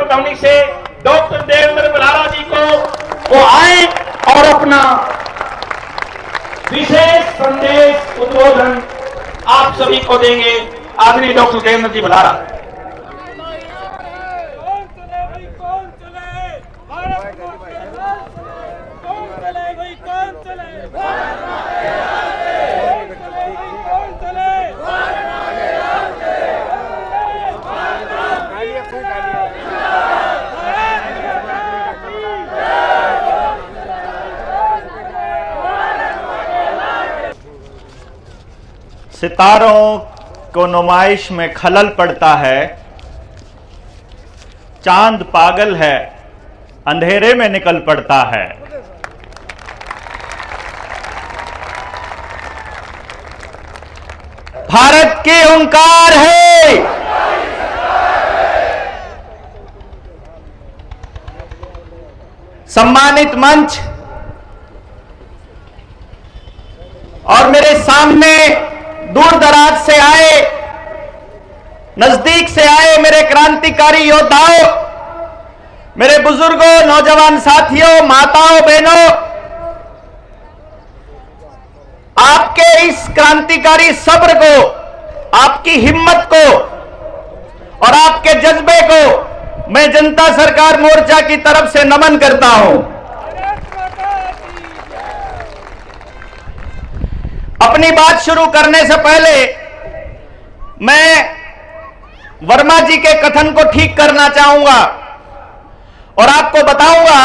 भवनी से डॉक्टर देवेंद्र बलहारा जी को वो आए और अपना विशेष संदेश उद्बोधन आप सभी को देंगे। आदरणीय डॉक्टर देवेंद्र जी बलहारा। सितारों को नुमाइश में खलल पड़ता है, चांद पागल है अंधेरे में निकल पड़ता है। भारत की ओंकार है, सम्मानित मंच और मेरे सामने दूर दराज से आए, नजदीक से आए मेरे क्रांतिकारी योद्धाओं, मेरे बुजुर्गों, नौजवान साथियों, माताओं, बहनों, आपके इस क्रांतिकारी सब्र को, आपकी हिम्मत को और आपके जज्बे को मैं जनता सरकार मोर्चा की तरफ से नमन करता हूं। अपनी बात शुरू करने से पहले मैं वर्मा जी के कथन को ठीक करना चाहूंगा और आपको बताऊंगा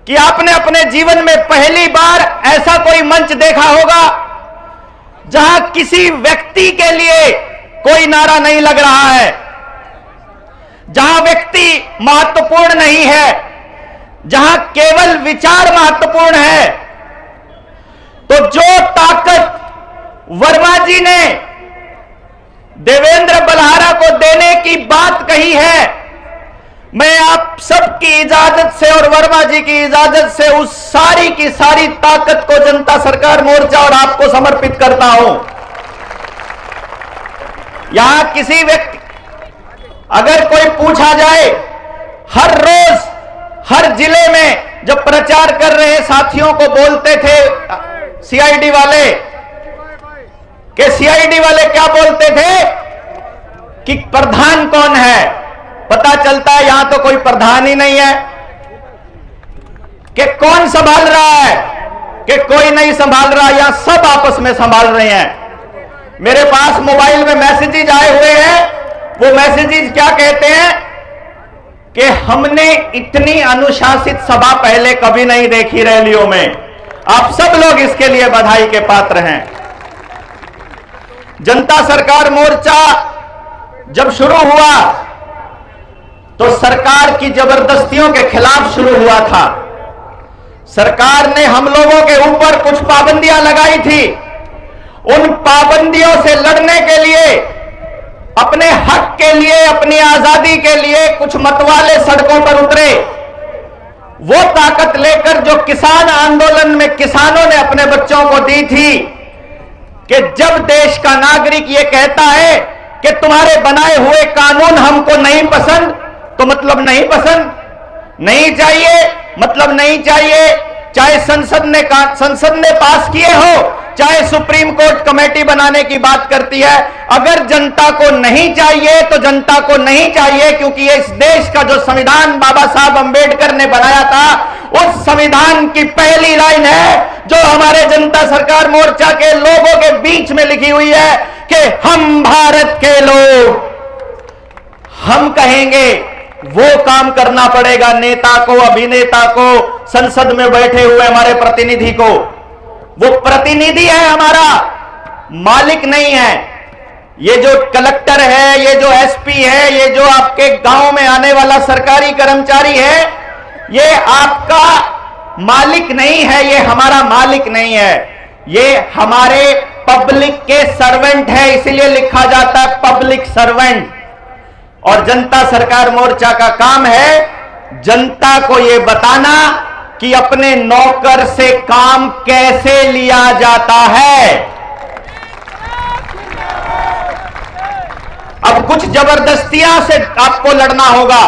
कि आपने अपने जीवन में पहली बार ऐसा कोई मंच देखा होगा जहां किसी व्यक्ति के लिए कोई नारा नहीं लग रहा है, जहां व्यक्ति महत्वपूर्ण नहीं है, जहां केवल विचार महत्वपूर्ण है। तो जो ताकत वर्मा जी ने देवेंद्र बलहारा को देने की बात कही है, मैं आप सबकी इजाजत से और वर्मा जी की इजाजत से उस सारी की सारी ताकत को जनता सरकार मोर्चा और आपको समर्पित करता हूं। यहां किसी व्यक्ति अगर कोई पूछा जाए, हर रोज हर जिले में जब प्रचार कर रहे साथियों को बोलते थे सीआईडी वाले, कि सीआईडी वाले क्या बोलते थे कि प्रधान कौन है, पता चलता है यहां तो कोई प्रधान ही नहीं है, कि कौन संभाल रहा है, कि कोई नहीं संभाल रहा, यहां सब आपस में संभाल रहे हैं। मेरे पास मोबाइल में मैसेजेज आए हुए हैं, वो मैसेजेज क्या कहते हैं कि हमने इतनी अनुशासित सभा पहले कभी नहीं देखी रैलियों में। आप सब लोग इसके लिए बधाई के पात्र हैं। जनता सरकार मोर्चा जब शुरू हुआ तो सरकार की जबरदस्तियों के खिलाफ शुरू हुआ था। सरकार ने हम लोगों के ऊपर कुछ पाबंदियां लगाई थी। उन पाबंदियों से लड़ने के लिए, अपने हक के लिए, अपनी आजादी के लिए कुछ मतवाले सड़कों पर उतरे। वो ताकत लेकर जो किसान आंदोलन में किसानों ने अपने बच्चों को दी थी कि जब देश का नागरिक ये कहता है कि तुम्हारे बनाए हुए कानून हमको नहीं पसंद, तो मतलब नहीं पसंद, नहीं चाहिए मतलब नहीं चाहिए, चाहे संसद ने पास किए हो, चाहे सुप्रीम कोर्ट कमेटी बनाने की बात करती है। अगर जनता को नहीं चाहिए तो जनता को नहीं चाहिए, क्योंकि इस देश का जो संविधान बाबा साहब अंबेडकर ने बनाया था, उस संविधान की पहली लाइन है जो हमारे जनता सरकार मोर्चा के लोगों के बीच में लिखी हुई है कि हम भारत के लोग, हम कहेंगे वो काम करना पड़ेगा नेता को, अभिनेता को, संसद में बैठे हुए हमारे प्रतिनिधि को। वो प्रतिनिधि है हमारा, मालिक नहीं है। ये जो कलेक्टर है, ये जो एसपी है, ये जो आपके गांव में आने वाला सरकारी कर्मचारी है, ये आपका मालिक नहीं है, ये हमारा मालिक नहीं है, ये हमारे पब्लिक के सर्वेंट है। इसीलिए लिखा जाता है पब्लिक सर्वेंट। और जनता सरकार मोर्चा का काम है जनता को यह बताना कि अपने नौकर से काम कैसे लिया जाता है। अब कुछ जबरदस्तियां से आपको लड़ना होगा।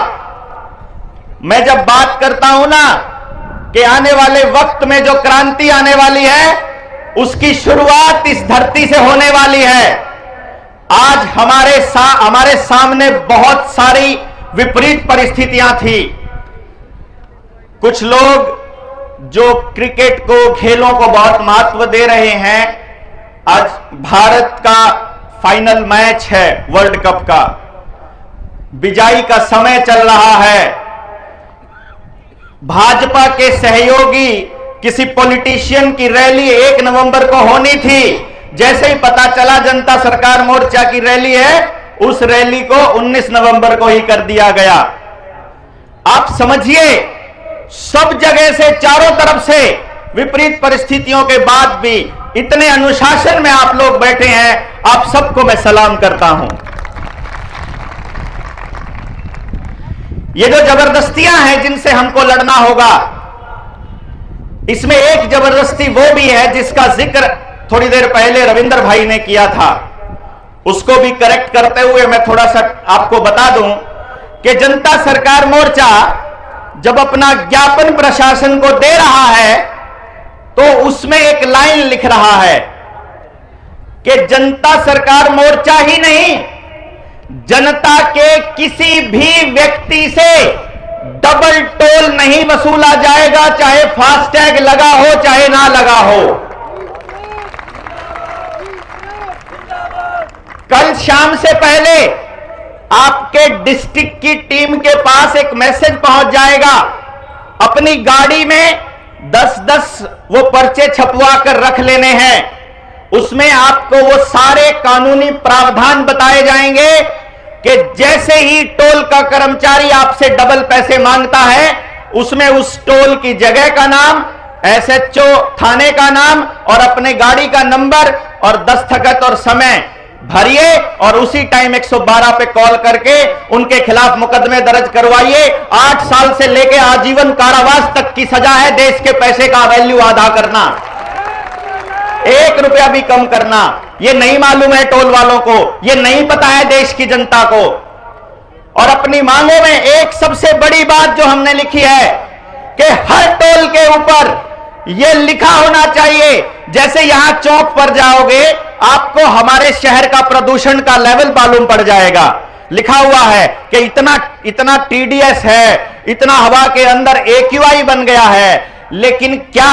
मैं जब बात करता हूं ना कि आने वाले वक्त में जो क्रांति आने वाली है, उसकी शुरुआत इस धरती से होने वाली है। आज हमारे सामने बहुत सारी विपरीत परिस्थितियां थी। कुछ लोग जो क्रिकेट को, खेलों को बहुत महत्व दे रहे हैं, आज भारत का फाइनल मैच है वर्ल्ड कप का, बिजाई का समय चल रहा है। भाजपा के सहयोगी किसी पॉलिटिशियन की रैली 1 नवंबर को होनी थी, जैसे ही पता चला जनता सरकार मोर्चा की रैली है, उस रैली को 19 नवंबर को ही कर दिया गया। आप समझिए, सब जगह से, चारों तरफ से विपरीत परिस्थितियों के बाद भी इतने अनुशासन में आप लोग बैठे हैं, आप सबको मैं सलाम करता हूं। ये जो जबरदस्तियां हैं जिनसे हमको लड़ना होगा, इसमें एक जबरदस्ती वो भी है जिसका जिक्र थोड़ी देर पहले रविंद्र भाई ने किया था। उसको भी करेक्ट करते हुए मैं थोड़ा सा आपको बता दूं कि जनता सरकार मोर्चा जब अपना ज्ञापन प्रशासन को दे रहा है, तो उसमें एक लाइन लिख रहा है कि जनता सरकार मोर्चा ही नहीं, जनता के किसी भी व्यक्ति से डबल टोल नहीं वसूला जाएगा, चाहे फास्टैग लगा हो चाहे ना लगा हो। कल शाम से पहले आपके डिस्ट्रिक्ट की टीम के पास एक मैसेज पहुंच जाएगा। अपनी गाड़ी में 10-10 वो पर्चे छपवा कर रख लेने हैं। उसमें आपको वो सारे कानूनी प्रावधान बताए जाएंगे कि जैसे ही टोल का कर्मचारी आपसे डबल पैसे मांगता है, उसमें उस टोल की जगह का नाम, एसएचओ थाने का नाम और अपने गाड़ी का नंबर और दस्तखत और समय भरिए और उसी टाइम 112 पे कॉल करके उनके खिलाफ मुकदमे दर्ज करवाइए। 8 साल से लेकर आजीवन कारावास तक की सजा है। देश के पैसे का वैल्यू आधा करना, 1 रुपया भी कम करना, ये नहीं मालूम है टोल वालों को, ये नहीं पता है देश की जनता को। और अपनी मांगों में एक सबसे बड़ी बात जो हमने लिखी है कि हर टोल के ऊपर यह लिखा होना चाहिए, जैसे यहां चौक पर जाओगे आपको हमारे शहर का प्रदूषण का लेवल मालूम पड़ जाएगा। लिखा हुआ है कि इतना टीडीएस है, इतना हवा के अंदर एक्यूआई बन गया है। लेकिन क्या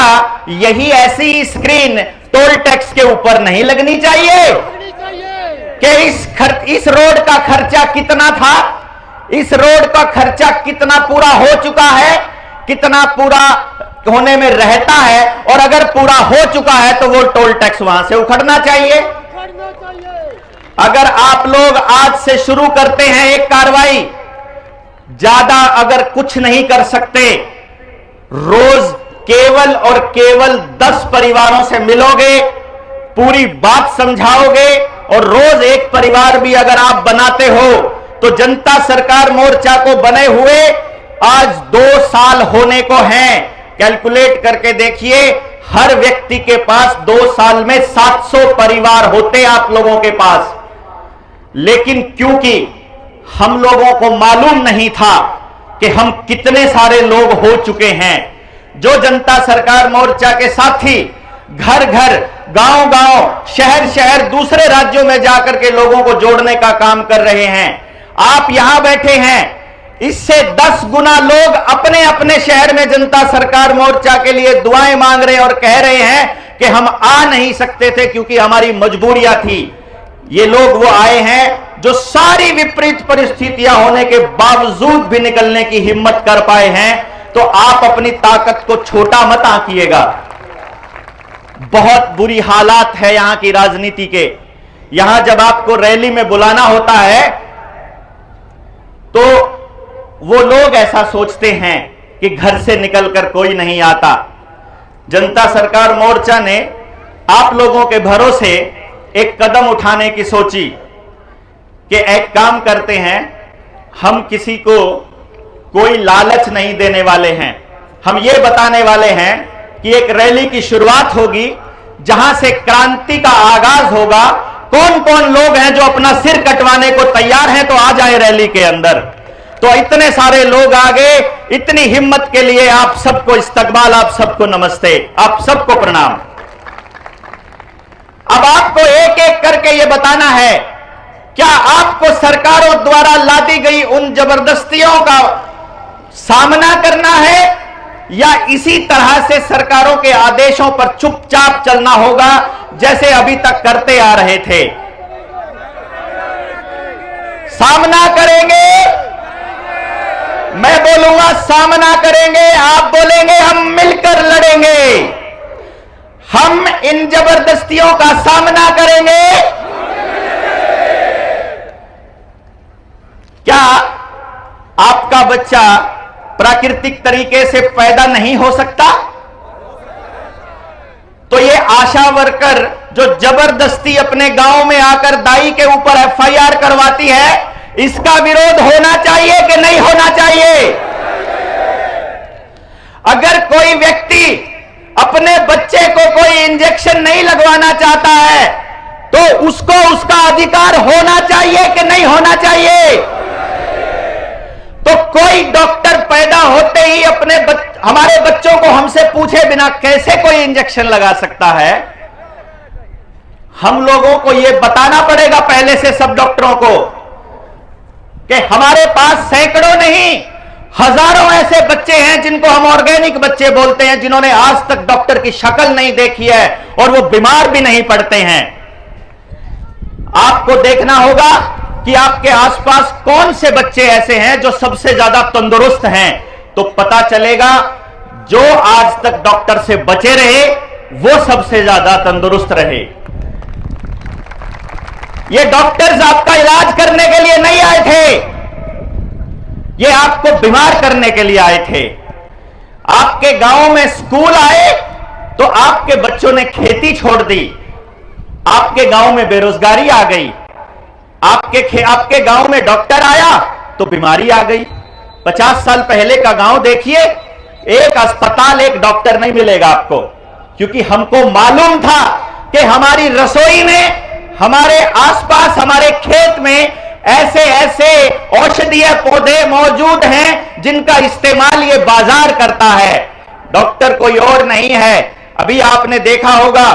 यही ऐसी स्क्रीन टोल टैक्स के ऊपर नहीं लगनी चाहिए कि इस रोड का खर्चा कितना था, इस रोड का खर्चा कितना पूरा हो चुका है, कितना पूरा होने में रहता है, और अगर पूरा हो चुका है तो वो टोल टैक्स वहां से उखड़ना चाहिए। अगर आप लोग आज से शुरू करते हैं एक कार्रवाई, ज्यादा अगर कुछ नहीं कर सकते, रोज केवल और केवल 10 परिवारों से मिलोगे, पूरी बात समझाओगे और रोज एक परिवार भी अगर आप बनाते हो, तो जनता सरकार मोर्चा को बने हुए आज 2 साल होने को हैं। कैलकुलेट करके देखिए, हर व्यक्ति के पास 2 साल में 700 परिवार होते आप लोगों के पास। लेकिन क्योंकि हम लोगों को मालूम नहीं था कि हम कितने सारे लोग हो चुके हैं, जो जनता सरकार मोर्चा के साथी घर घर, गांव गांव, शहर शहर, दूसरे राज्यों में जाकर के लोगों को जोड़ने का काम कर रहे हैं। आप यहां बैठे हैं, इससे 10 गुना लोग अपने अपने शहर में जनता सरकार मोर्चा के लिए दुआएं मांग रहे हैं और कह रहे हैं कि हम आ नहीं सकते थे क्योंकि हमारी मजबूरियां थी। ये लोग वो आए हैं जो सारी विपरीत परिस्थितियां होने के बावजूद भी निकलने की हिम्मत कर पाए हैं। तो आप अपनी ताकत को छोटा मत आंकिएगा। बहुत बुरी हालात है यहां की राजनीति के। यहां जब आपको रैली में बुलाना होता है तो वो लोग ऐसा सोचते हैं कि घर से निकलकर कोई नहीं आता। जनता सरकार मोर्चा ने आप लोगों के भरोसे एक कदम उठाने की सोची कि एक काम करते हैं, हम किसी को कोई लालच नहीं देने वाले हैं। हम ये बताने वाले हैं कि एक रैली की शुरुआत होगी जहां से क्रांति का आगाज होगा, कौन कौन लोग हैं जो अपना सिर कटवाने को तैयार हैं, तो आ जाए रैली के अंदर। तो इतने सारे लोग आ गए, इतनी हिम्मत के लिए आप सबको इस्तकबाल, आप सबको नमस्ते, आप सबको प्रणाम। अब आपको एक एक करके यह बताना है, क्या आपको सरकारों द्वारा लादी गई उन जबरदस्तियों का सामना करना है, या इसी तरह से सरकारों के आदेशों पर चुपचाप चलना होगा जैसे अभी तक करते आ रहे थे? सामना करेंगे, मैं बोलूंगा सामना करेंगे, आप बोलेंगे हम मिलकर लड़ेंगे। हम इन जबरदस्तियों का सामना करेंगे। क्या आपका बच्चा प्राकृतिक तरीके से पैदा नहीं हो सकता? तो ये आशा वर्कर जो जबरदस्ती अपने गांव में आकर दाई के ऊपर एफआईआर करवाती है, इसका विरोध होना चाहिए कि नहीं होना चाहिए? अगर कोई व्यक्ति अपने बच्चे को कोई इंजेक्शन नहीं लगवाना चाहता है, तो उसको उसका अधिकार होना चाहिए कि नहीं होना चाहिए? तो कोई डॉक्टर पैदा होते ही हमारे बच्चों को हमसे पूछे बिना कैसे कोई इंजेक्शन लगा सकता है? हम लोगों को यह बताना पड़ेगा पहले से सब डॉक्टरों को कि हमारे पास सैकड़ों नहीं, हजारों ऐसे बच्चे हैं जिनको हम ऑर्गेनिक बच्चे बोलते हैं, जिन्होंने आज तक डॉक्टर की शक्ल नहीं देखी है और वो बीमार भी नहीं पड़ते हैं। आपको देखना होगा कि आपके आसपास कौन से बच्चे ऐसे हैं जो सबसे ज्यादा तंदुरुस्त हैं, तो पता चलेगा जो आज तक डॉक्टर से बचे रहे वो सबसे ज्यादा तंदुरुस्त रहे। ये डॉक्टर्स आपका इलाज करने के लिए नहीं आए थे, ये आपको बीमार करने के लिए आए थे। आपके गांव में स्कूल आए तो आपके बच्चों ने खेती छोड़ दी, आपके गांव में बेरोजगारी आ गई, आपके गांव में डॉक्टर आया तो बीमारी आ गई। 50 साल पहले का गांव देखिए, एक अस्पताल एक डॉक्टर नहीं मिलेगा आपको, क्योंकि हमको मालूम था कि हमारी रसोई में, हमारे आसपास, हमारे खेत में ऐसे ऐसे औषधीय पौधे मौजूद हैं जिनका इस्तेमाल ये बाजार करता है, डॉक्टर कोई और नहीं है। अभी आपने देखा होगा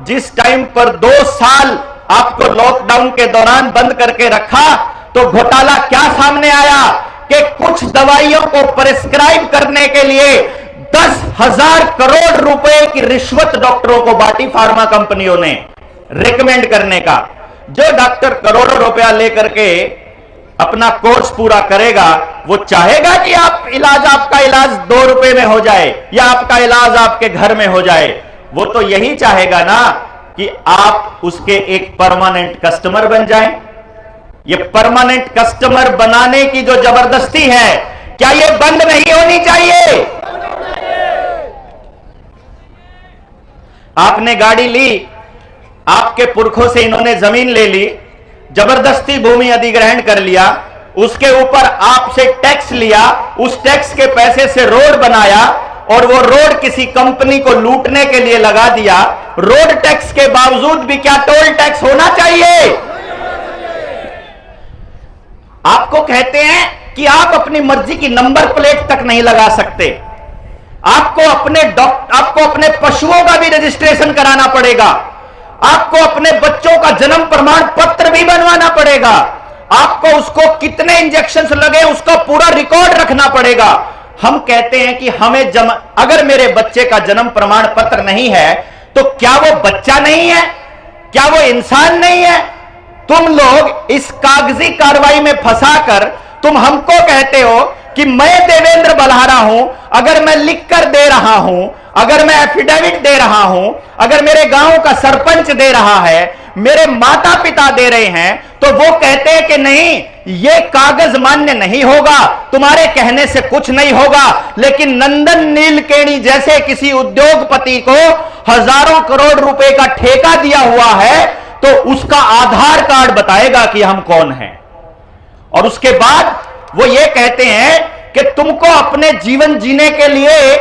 जिस टाइम पर 2 साल आपको लॉकडाउन के दौरान बंद करके रखा, तो घोटाला क्या सामने आया कि कुछ दवाइयों को प्रिस्क्राइब करने के लिए 10,000 करोड़ रुपए की रिश्वत डॉक्टरों को बांटी फार्मा कंपनियों ने रिकमेंड करने का। जो डॉक्टर करोड़ों रुपया लेकर के अपना कोर्स पूरा करेगा, वो चाहेगा कि आपका इलाज 2 रुपए में हो जाए या आपका इलाज आपके घर में हो जाए। वो तो यही चाहेगा ना कि आप उसके एक परमानेंट कस्टमर बन जाएं। ये परमानेंट कस्टमर बनाने की जो जबरदस्ती है, क्या ये बंद नहीं होनी चाहिए? आपने गाड़ी ली, आपके पुरखों से इन्होंने जमीन ले ली, जबरदस्ती भूमि अधिग्रहण कर लिया, उसके ऊपर आपसे टैक्स लिया, उस टैक्स के पैसे से रोड बनाया और वो रोड किसी कंपनी को लूटने के लिए लगा दिया। रोड टैक्स के बावजूद भी क्या टोल टैक्स होना चाहिए? आपको कहते हैं कि आप अपनी मर्जी की नंबर प्लेट तक नहीं लगा सकते, आपको अपने पशुओं का भी रजिस्ट्रेशन कराना पड़ेगा, आपको अपने बच्चों का जन्म प्रमाण पत्र भी बनवाना पड़ेगा, आपको उसको कितने इंजेक्शंस लगे उसका पूरा रिकॉर्ड रखना पड़ेगा। हम कहते हैं कि अगर मेरे बच्चे का जन्म प्रमाण पत्र नहीं है तो क्या वो बच्चा नहीं है? क्या वो इंसान नहीं है? तुम लोग इस कागजी कार्रवाई में फंसाकर तुम हमको कहते हो कि मैं देवेंद्र बलहारा हूं, अगर मैं लिख कर दे रहा हूं, अगर मैं एफिडेविट दे रहा हूं, अगर मेरे गांव का सरपंच दे रहा है, मेरे माता पिता दे रहे हैं, तो वो कहते हैं कि नहीं, ये कागज मान्य नहीं होगा, तुम्हारे कहने से कुछ नहीं होगा। लेकिन नंदन नीलकेणी जैसे किसी उद्योगपति को हजारों करोड़ रुपए का ठेका दिया हुआ है, तो उसका आधार कार्ड बताएगा कि हम कौन हैं। और उसके बाद वो ये कहते हैं कि तुमको अपने जीवन जीने के लिए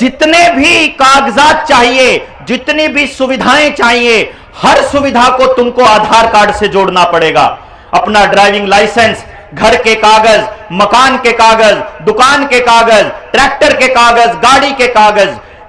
जितने भी कागजात चाहिए, जितनी भी सुविधाएं चाहिए, हर सुविधा को तुमको आधार कार्ड से जोड़ना पड़ेगा। अपना ड्राइविंग लाइसेंस, घर के कागज, मकान के कागज, दुकान के कागज, ट्रैक्टर के कागज, गाड़ी के कागज,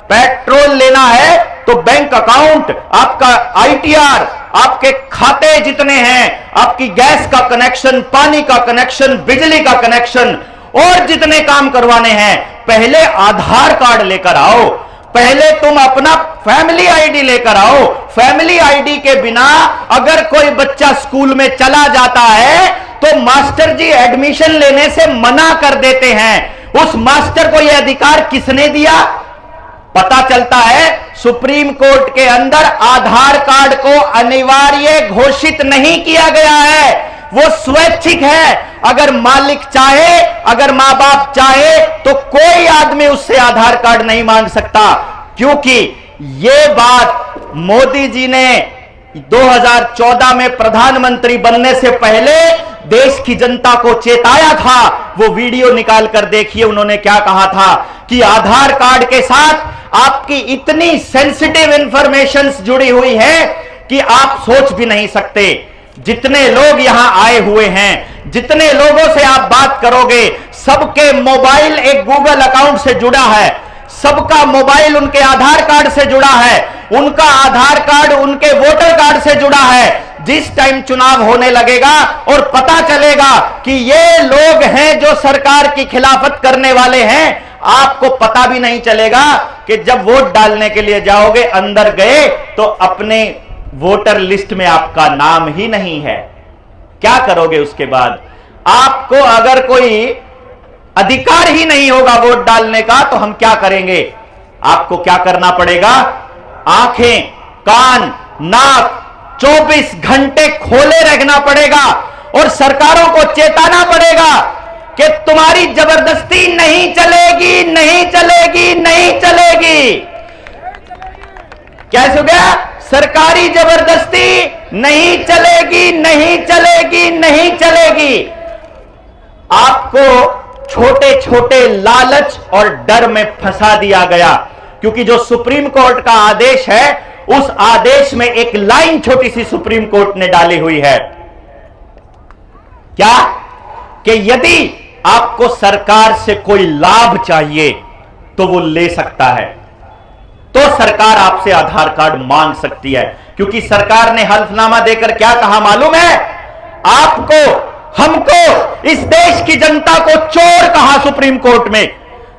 पेट्रोल लेना है तो बैंक अकाउंट, आपका ITR, आपके खाते जितने हैं, आपकी गैस का कनेक्शन, पानी का कनेक्शन, बिजली का कनेक्शन और जितने काम करवाने हैं, पहले आधार कार्ड लेकर आओ। पहले तुम अपना फैमिली आईडी लेकर आओ। फैमिली आईडी के बिना अगर कोई बच्चा स्कूल में चला जाता है तो मास्टर जी एडमिशन लेने से मना कर देते हैं। उस मास्टर को यह अधिकार किसने दिया? पता चलता है सुप्रीम कोर्ट के अंदर आधार कार्ड को अनिवार्य घोषित नहीं किया गया है, वो स्वैच्छिक है। अगर मालिक चाहे, अगर मां बाप चाहे तो कोई आदमी उससे आधार कार्ड नहीं मांग सकता, क्योंकि यह बात मोदी जी ने 2014 में प्रधानमंत्री बनने से पहले देश की जनता को चेताया था। वो वीडियो निकाल कर देखिए, उन्होंने क्या कहा था कि आधार कार्ड के साथ आपकी इतनी सेंसिटिव इंफॉर्मेशंस जुड़ी हुई है कि आप सोच भी नहीं सकते। जितने लोग यहां आए हुए हैं, जितने लोगों से आप बात करोगे, सबके मोबाइल एक गूगल अकाउंट से जुड़ा है, सबका मोबाइल उनके आधार कार्ड से जुड़ा है, उनका आधार कार्ड उनके वोटर कार्ड से जुड़ा है। जिस टाइम चुनाव होने लगेगा और पता चलेगा कि ये लोग हैं जो सरकार की खिलाफत करने वाले हैं, आपको पता भी नहीं चलेगा कि जब वोट डालने के लिए जाओगे, अंदर गए तो अपने वोटर लिस्ट में आपका नाम ही नहीं है। क्या करोगे उसके बाद? आपको अगर कोई अधिकार ही नहीं होगा वोट डालने का तो हम क्या करेंगे? आपको क्या करना पड़ेगा? आंखें, कान, नाक 24 घंटे खोले रखना पड़ेगा और सरकारों को चेताना पड़ेगा कि तुम्हारी जबरदस्ती नहीं चलेगी, नहीं चलेगी, नहीं चलेगी। कैसे हो गया? सरकारी जबरदस्ती नहीं चलेगी, नहीं चलेगी, नहीं चलेगी। आपको छोटे छोटे लालच और डर में फंसा दिया गया, क्योंकि जो सुप्रीम कोर्ट का आदेश है, उस आदेश में एक लाइन छोटी सी सुप्रीम कोर्ट ने डाली हुई है। क्या? कि यदि आपको सरकार से कोई लाभ चाहिए तो वो ले सकता है, तो सरकार आपसे आधार कार्ड मांग सकती है। क्योंकि सरकार ने हल्फनामा देकर क्या कहा मालूम है? आपको, हमको, इस देश की जनता को चोर कहा सुप्रीम कोर्ट में।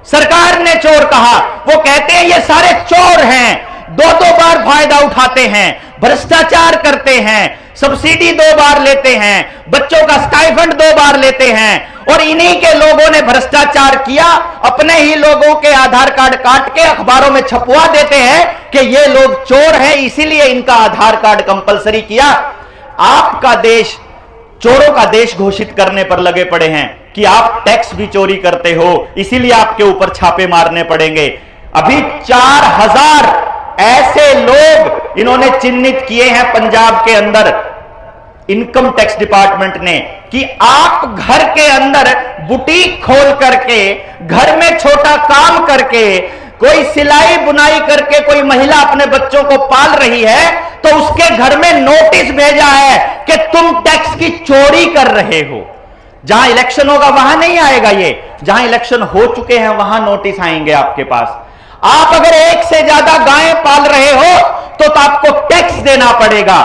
सरकार ने चोर कहा। वो कहते हैं ये सारे चोर हैं, दो बार फायदा उठाते हैं, भ्रष्टाचार करते हैं, सब्सिडी 2 बार लेते हैं, बच्चों का स्टाइफंड 2 बार लेते हैं, और इन्हीं के लोगों ने भ्रष्टाचार किया, अपने ही लोगों के आधार कार्ड काट के अखबारों में छपवा देते हैं कि ये लोग चोर हैं, इसीलिए इनका आधार कार्ड कंपलसरी किया। आपका देश चोरों का देश घोषित करने पर लगे पड़े हैं कि आप टैक्स भी चोरी करते हो, इसीलिए आपके ऊपर छापे मारने पड़ेंगे। अभी 4000 ऐसे लोग इन्होंने चिन्हित किए हैं पंजाब के अंदर, इनकम टैक्स डिपार्टमेंट ने, कि आप घर के अंदर बुटीक खोल करके, घर में छोटा काम करके, कोई सिलाई बुनाई करके कोई महिला अपने बच्चों को पाल रही है, तो उसके घर में नोटिस भेजा है कि तुम टैक्स की चोरी कर रहे हो। जहां इलेक्शन होगा वहां नहीं आएगा ये, जहां इलेक्शन हो चुके हैं वहां नोटिस आएंगे आपके पास। आप अगर एक से ज्यादा गायें पाल रहे हो तो आपको टैक्स देना पड़ेगा।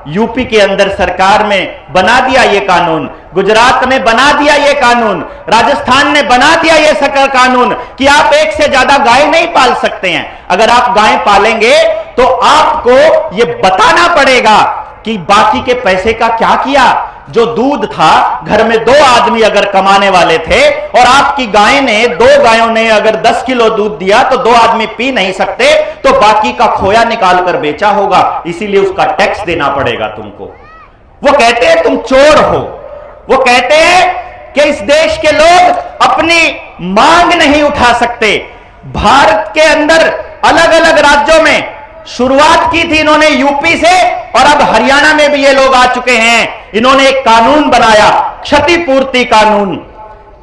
यूपी के अंदर सरकार में बना दिया ये कानून, गुजरात ने बना दिया ये कानून, राजस्थान ने बना दिया ये सकल कानून कि आप एक से ज्यादा गाय नहीं पाल सकते हैं। अगर आप गाय पालेंगे तो आपको ये बताना पड़ेगा कि बाकी के पैसे का क्या किया। जो दूध था, घर में 2 आदमी अगर कमाने वाले थे और आपकी गाय ने, 2 गायों ने अगर 10 किलो दूध दिया तो 2 आदमी पी नहीं सकते, तो बाकी का खोया निकाल कर बेचा होगा, इसीलिए उसका टैक्स देना पड़ेगा तुमको। वो कहते हैं तुम चोर हो। वो कहते हैं कि इस देश के लोग अपनी मांग नहीं उठा सकते। भारत के अंदर अलग अलग राज्यों में शुरुआत की थी इन्होंने यूपी से, और अब हरियाणा में भी ये लोग आ चुके हैं। इन्होंने एक कानून बनाया, क्षतिपूर्ति कानून,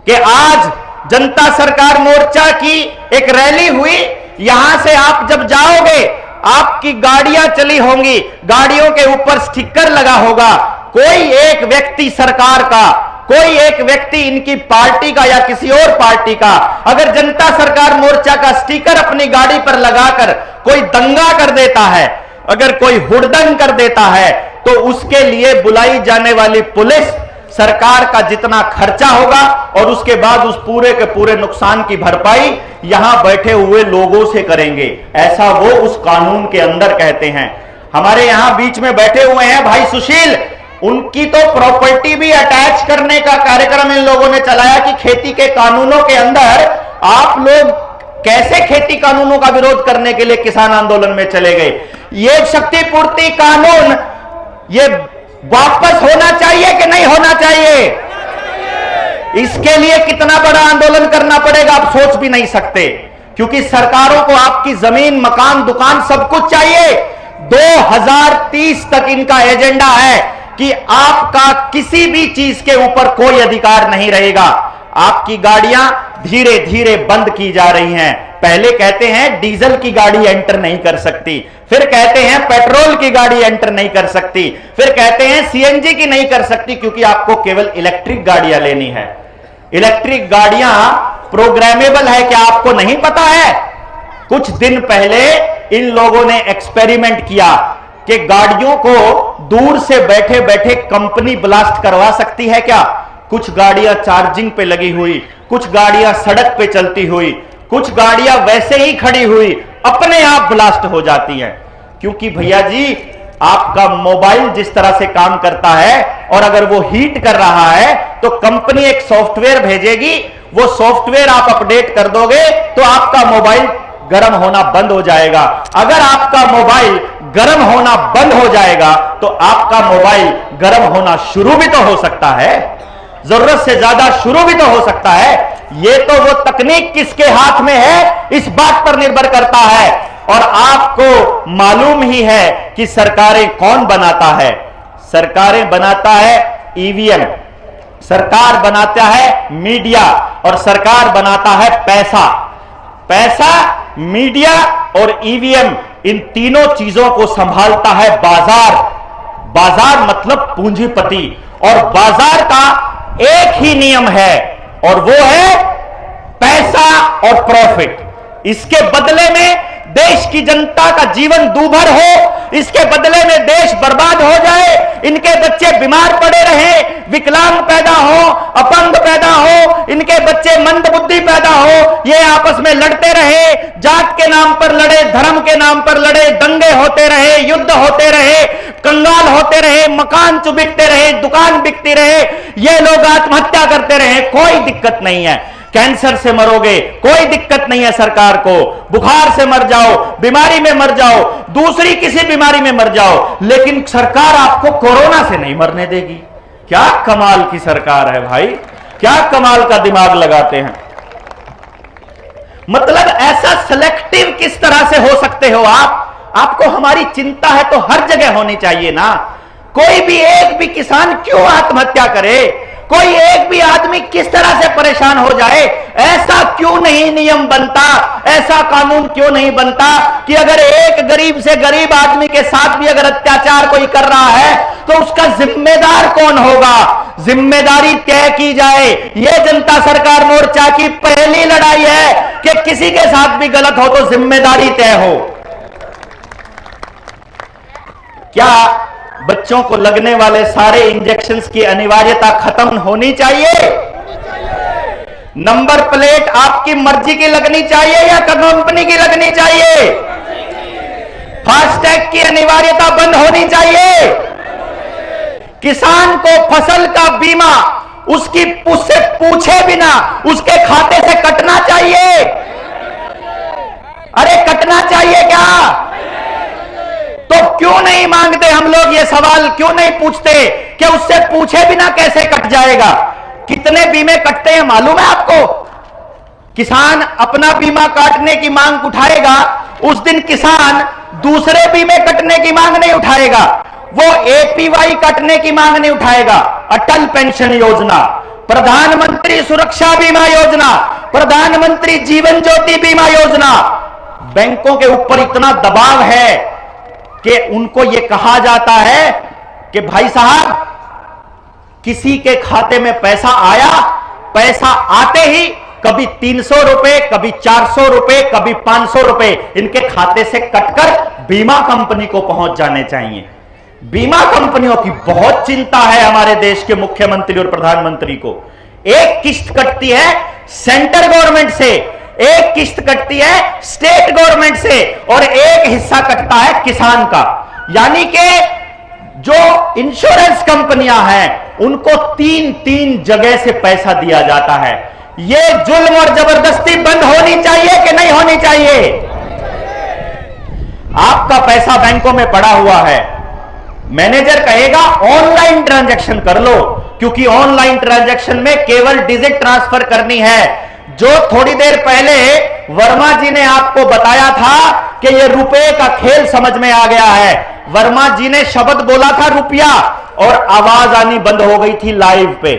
कि आज जनता सरकार मोर्चा की एक रैली हुई, यहां से आप जब जाओगे आपकी गाड़ियां चली होंगी, गाड़ियों के ऊपर स्टिकर लगा होगा, कोई एक व्यक्ति सरकार का, कोई एक व्यक्ति इनकी पार्टी का या किसी और पार्टी का अगर जनता सरकार मोर्चा का स्टिकर अपनी गाड़ी पर लगाकर कोई दंगा कर देता है, अगर कोई हुड़दंग कर देता है, तो उसके लिए बुलाई जाने वाली पुलिस सरकार का जितना खर्चा होगा और उसके बाद उस पूरे के पूरे नुकसान की भरपाई यहां बैठे हुए लोगों से करेंगे, ऐसा वो उस कानून के अंदर कहते हैं। हमारे यहां बीच में बैठे हुए हैं भाई सुशील, उनकी तो प्रॉपर्टी भी अटैच करने का कार्यक्रम इन लोगों ने चलाया कि खेती के कानूनों के अंदर आप लोग कैसे खेती कानूनों का विरोध करने के लिए किसान आंदोलन में चले गए। ये क्षतिपूर्ति कानून ये वापस होना चाहिए कि नहीं होना चाहिए? इसके लिए कितना बड़ा आंदोलन करना पड़ेगा आप सोच भी नहीं सकते, क्योंकि सरकारों को आपकी जमीन, मकान, दुकान सब कुछ चाहिए। 2030 तक इनका एजेंडा है कि आपका किसी भी चीज के ऊपर कोई अधिकार नहीं रहेगा। आपकी गाड़ियां धीरे धीरे बंद की जा रही हैं। पहले कहते हैं डीजल की गाड़ी एंटर नहीं कर सकती, फिर कहते हैं पेट्रोल की गाड़ी एंटर नहीं कर सकती, फिर कहते हैं सीएनजी की नहीं कर सकती, क्योंकि आपको केवल इलेक्ट्रिक गाड़ियां लेनी है। इलेक्ट्रिक गाड़ियां प्रोग्रामेबल है, क्या आपको नहीं पता है? कुछ दिन पहले इन लोगों ने एक्सपेरिमेंट किया कि गाड़ियों को दूर से बैठे बैठे कंपनी ब्लास्ट करवा सकती है क्या? कुछ गाड़ियां चार्जिंग पे लगी हुई, कुछ गाड़ियां सड़क पे चलती हुई, कुछ गाड़ियां वैसे ही खड़ी हुई अपने आप ब्लास्ट हो जाती हैं। क्योंकि भैया जी आपका मोबाइल जिस तरह से काम करता है और अगर वो हीट कर रहा है तो कंपनी एक सॉफ्टवेयर भेजेगी, वो सॉफ्टवेयर आप अपडेट कर दोगे तो आपका मोबाइल गर्म होना बंद हो जाएगा। अगर आपका मोबाइल गर्म होना बंद हो जाएगा तो आपका मोबाइल गर्म होना शुरू भी तो हो सकता है, जरूरत से ज्यादा शुरू भी तो हो सकता है। ये तो वो तकनीक किसके हाथ में है इस बात पर निर्भर करता है। और आपको मालूम ही है कि सरकारें कौन बनाता है? सरकारें बनाता है ईवीएम, सरकार बनाता है मीडिया और सरकार बनाता है पैसा। पैसा, मीडिया और ईवीएम, इन तीनों चीजों को संभालता है बाजार। बाजार मतलब पूंजीपति, और बाजार का एक ही नियम है और वो है पैसा और प्रॉफिट। इसके बदले में देश की जनता का जीवन दूभर हो, इसके बदले में देश बर्बाद हो जाए, इनके बच्चे बीमार पड़े रहे, विकलांग पैदा हो, अपंग पैदा हो, इनके बच्चे मंदबुद्धि पैदा हो, ये आपस में लड़ते रहे, जात के नाम पर लड़े, धर्म के नाम पर लड़े, दंगे होते रहे, युद्ध होते रहे, कंगाल होते रहे, मकान बिकते रहे, दुकान बिकती रहे, ये लोग आत्महत्या करते रहे, कोई दिक्कत नहीं है। कैंसर से मरोगे कोई दिक्कत नहीं है सरकार को, बुखार से मर जाओ, बीमारी में मर जाओ, दूसरी किसी बीमारी में मर जाओ, लेकिन सरकार आपको कोरोना से नहीं मरने देगी। क्या कमाल की सरकार है भाई, क्या कमाल का दिमाग लगाते हैं। मतलब ऐसा सिलेक्टिव किस तरह से हो सकते हो आप? आपको हमारी चिंता है तो हर जगह होनी चाहिए ना। कोई भी एक भी किसान क्यों आत्महत्या करे, कोई एक भी आदमी किस तरह से परेशान हो जाए, ऐसा क्यों नहीं नियम बनता, ऐसा कानून क्यों नहीं बनता कि अगर एक गरीब से गरीब आदमी के साथ भी अगर अत्याचार कोई कर रहा है तो उसका जिम्मेदार कौन होगा, जिम्मेदारी तय की जाए। यह जनता सरकार मोर्चा की पहली लड़ाई है कि किसी के साथ भी गलत हो तो जिम्मेदारी तय हो। क्या बच्चों को लगने वाले सारे इंजेक्शंस की अनिवार्यता खत्म होनी चाहिए? नंबर प्लेट आपकी मर्जी की लगनी चाहिए या कंपनी की लगनी चाहिए? फास्टैग की अनिवार्यता बंद होनी चाहिए। किसान को फसल का बीमा उससे पूछे बिना उसके खाते से कटना चाहिए। अरे कटना चाहिए क्या? तो क्यों नहीं मांगते हम लोग ये सवाल, क्यों नहीं पूछते कि उससे पूछे बिना कैसे कट जाएगा? कितने बीमे कटते हैं मालूम है आपको? किसान अपना बीमा काटने की मांग उठाएगा, उस दिन किसान दूसरे बीमे कटने की मांग नहीं उठाएगा, वो एपीवाई कटने की मांग नहीं उठाएगा। अटल पेंशन योजना, प्रधानमंत्री सुरक्षा बीमा योजना, प्रधानमंत्री जीवन ज्योति बीमा योजना, बैंकों के ऊपर इतना दबाव है कि उनको यह कहा जाता है कि भाई साहब, किसी के खाते में पैसा आया, पैसा आते ही कभी 300 रुपए, कभी 400 रुपए, कभी 500 रुपए इनके खाते से कटकर बीमा कंपनी को पहुंच जाने चाहिए। बीमा कंपनियों की बहुत चिंता है हमारे देश के मुख्यमंत्री और प्रधानमंत्री को। एक किस्त कटती है सेंट्रल गवर्नमेंट से, एक किस्त कटती है स्टेट गवर्नमेंट से, और एक हिस्सा कटता है किसान का। यानी कि जो इंश्योरेंस कंपनियां हैं उनको 3-3 जगह से पैसा दिया जाता है। यह जुल्म और जबरदस्ती बंद होनी चाहिए कि नहीं होनी चाहिए? आपका पैसा बैंकों में पड़ा हुआ है, मैनेजर कहेगा ऑनलाइन ट्रांजैक्शन कर लो, क्योंकि ऑनलाइन ट्रांजैक्शन में केवल डिजिट ट्रांसफर करनी है। जो थोड़ी देर पहले वर्मा जी ने आपको बताया था कि यह रुपए का खेल समझ में आ गया है। वर्मा जी ने शब्द बोला था रुपया, और आवाज आनी बंद हो गई थी लाइव पे।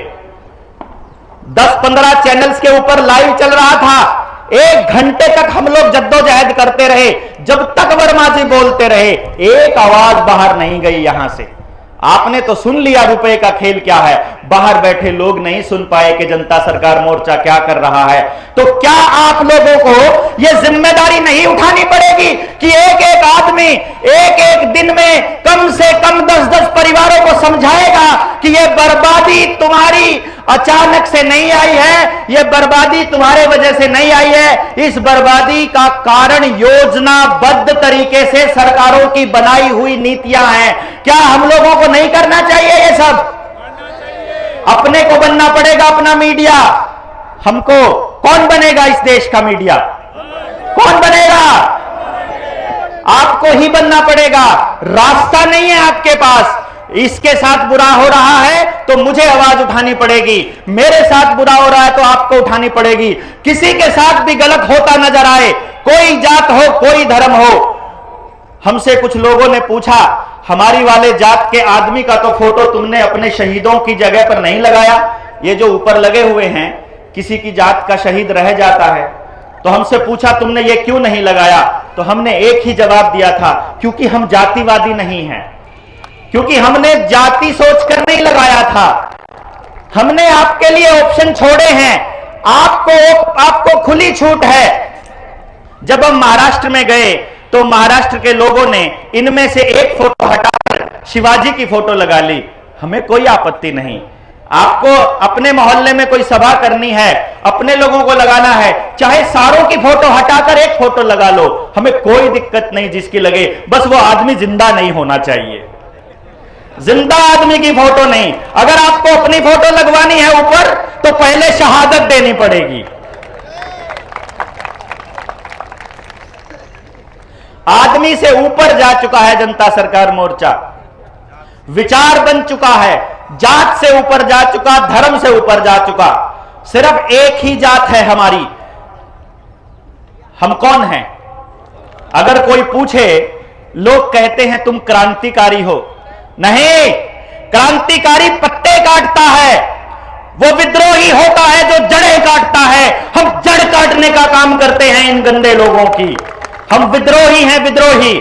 10-15 चैनल्स के ऊपर लाइव चल रहा था। 1 घंटे तक हम लोग जद्दोजहद करते रहे, जब तक वर्मा जी बोलते रहे, एक आवाज बाहर नहीं गई यहां से। आपने तो सुन लिया रुपए का खेल क्या है, बाहर बैठे लोग नहीं सुन पाए कि जनता सरकार मोर्चा क्या कर रहा है। तो क्या आप लोगों को यह जिम्मेदारी नहीं उठानी पड़ेगी कि एक एक आदमी एक एक दिन में कम से कम 10-10 परिवारों को समझाएगा कि यह बर्बादी तुम्हारी अचानक से नहीं आई है, यह बर्बादी तुम्हारे वजह से नहीं आई है, इस बर्बादी का कारण योजनाबद्ध तरीके से सरकारों की बनाई हुई नीतियां हैं। क्या हम लोगों को नहीं करना चाहिए ये सब? अपने को बनना पड़ेगा अपना मीडिया। हमको कौन बनेगा इस देश का मीडिया? कौन बनेगा? आपको ही बनना पड़ेगा। रास्ता नहीं है आपके पास। इसके साथ बुरा हो रहा है तो मुझे आवाज उठानी पड़ेगी, मेरे साथ बुरा हो रहा है तो आपको उठानी पड़ेगी। किसी के साथ भी गलत होता नजर आए, कोई जात हो, कोई धर्म हो। हमसे कुछ लोगों ने पूछा, हमारी वाले जात के आदमी का तो फोटो तुमने अपने शहीदों की जगह पर नहीं लगाया, ये जो ऊपर लगे हुए हैं, किसी की जात का शहीद रह जाता है तो हमसे पूछा तुमने ये क्यों नहीं लगाया? तो हमने एक ही जवाब दिया था, क्योंकि हम जातिवादी नहीं हैं, क्योंकि हमने जाति सोचकर नहीं लगाया था। हमने आपके लिए ऑप्शन छोड़े हैं, आपको खुली छूट है। जब हम महाराष्ट्र में गए तो महाराष्ट्र के लोगों ने इनमें से एक फोटो हटाकर शिवाजी की फोटो लगा ली, हमें कोई आपत्ति नहीं। आपको अपने मोहल्ले में कोई सभा करनी है, अपने लोगों को लगाना है, चाहे सारों की फोटो हटाकर एक फोटो लगा लो, हमें कोई दिक्कत नहीं जिसकी लगे, बस वो आदमी जिंदा नहीं होना चाहिए। जिंदा आदमी की फोटो नहीं। अगर आपको अपनी फोटो लगवानी है ऊपर तो पहले शहादत देनी पड़ेगी। आदमी से ऊपर जा चुका है जनता सरकार मोर्चा, विचार बन चुका है, जात से ऊपर जा चुका, धर्म से ऊपर जा चुका। सिर्फ एक ही जात है हमारी। हम कौन हैं? अगर कोई पूछे, लोग कहते हैं तुम क्रांतिकारी हो। नहीं, क्रांतिकारी पत्ते काटता है, वो विद्रोही होता है जो जड़ें काटता है। हम जड़ काटने का काम करते हैं इन गंदे लोगों की। हम विद्रोही हैं, विद्रोही।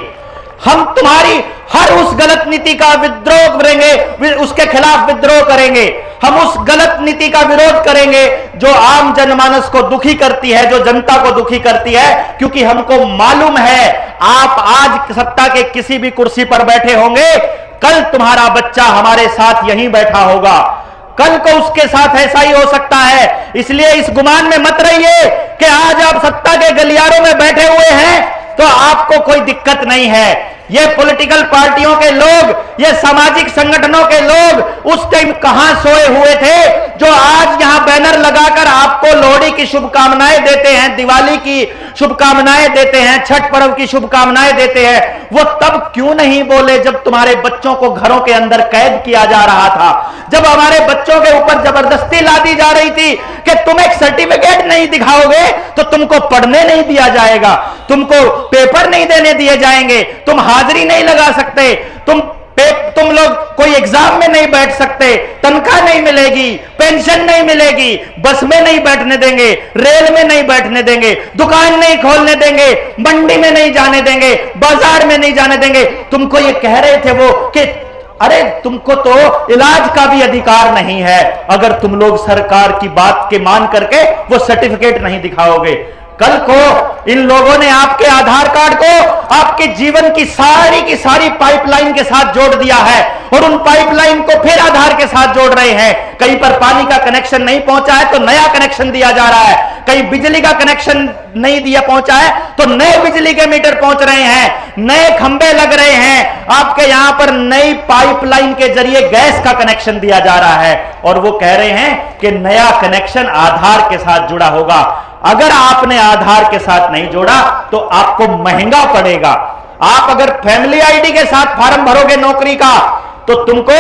हम तुम्हारी हर उस गलत नीति का विद्रोह करेंगे, उसके खिलाफ विद्रोह करेंगे। हम उस गलत नीति का विरोध करेंगे जो आम जनमानस को दुखी करती है, जो जनता को दुखी करती है, क्योंकि हमको मालूम है आप आज सत्ता के किसी भी कुर्सी पर बैठे होंगे, कल तुम्हारा बच्चा हमारे साथ यहीं बैठा होगा, कल को उसके साथ ऐसा ही हो सकता है। इसलिए इस गुमान में मत रहिए कि आज आप सत्ता के गलियारों में बैठे हुए हैं तो आपको कोई दिक्कत नहीं है। ये पॉलिटिकल पार्टियों के लोग, ये सामाजिक संगठनों के लोग उस टाइम कहां सोए हुए थे जो आज यहां बैनर लगाकर आपको लोहड़ी की शुभकामनाएं देते हैं, दिवाली की शुभकामनाएं देते हैं, छठ पर्व की शुभकामनाएं देते हैं। वो तब क्यों नहीं बोले जब तुम्हारे बच्चों को घरों के अंदर कैद किया जा रहा था, जब हमारे बच्चों के ऊपर जबरदस्ती ला दी जा रही थी कि तुम एक सर्टिफिकेट नहीं दिखाओगे तो तुमको पढ़ने नहीं दिया जाएगा, तुमको पेपर नहीं देने दिए जाएंगे, तुम हाजिरी नहीं लगा सकते, तुम लोग कोई एग्जाम में नहीं बैठ सकते, तनख्वाह नहीं मिले। मिलेगी, पेंशन नहीं मिलेगी, बस में नहीं बैठने देंगे, रेल में नहीं बैठने देंगे, दुकान नहीं खोलने देंगे, मंडी में नहीं जाने देंगे, बाजार में नहीं जाने देंगे। तुमको ये कह रहे थे वो कि अरे तुमको तो इलाज का भी अधिकार नहीं है अगर तुम लोग सरकार की बात के मान करके वो सर्टिफिकेट नहीं दिखाओगे। कल को इन लोगों ने आपके आधार कार्ड को आपके जीवन की सारी पाइपलाइन के साथ जोड़ दिया है और उन पाइपलाइन को फिर आधार के साथ जोड़ रहे हैं। कहीं पर पानी का कनेक्शन नहीं पहुंचा है तो नया कनेक्शन दिया जा रहा है, कहीं बिजली का कनेक्शन नहीं दिया पहुंचा है तो नए बिजली के मीटर पहुंच रहे हैं, नए खंभे लग रहे हैं, आपके यहां पर नई पाइपलाइन के जरिए गैस का कनेक्शन दिया जा रहा है और वो कह रहे हैं कि नया कनेक्शन आधार के साथ जुड़ा होगा। अगर आपने आधार के साथ नहीं जोड़ा तो आपको महंगा पड़ेगा। आप अगर फैमिली आईडी के साथ फॉर्म भरोगे नौकरी का तो तुमको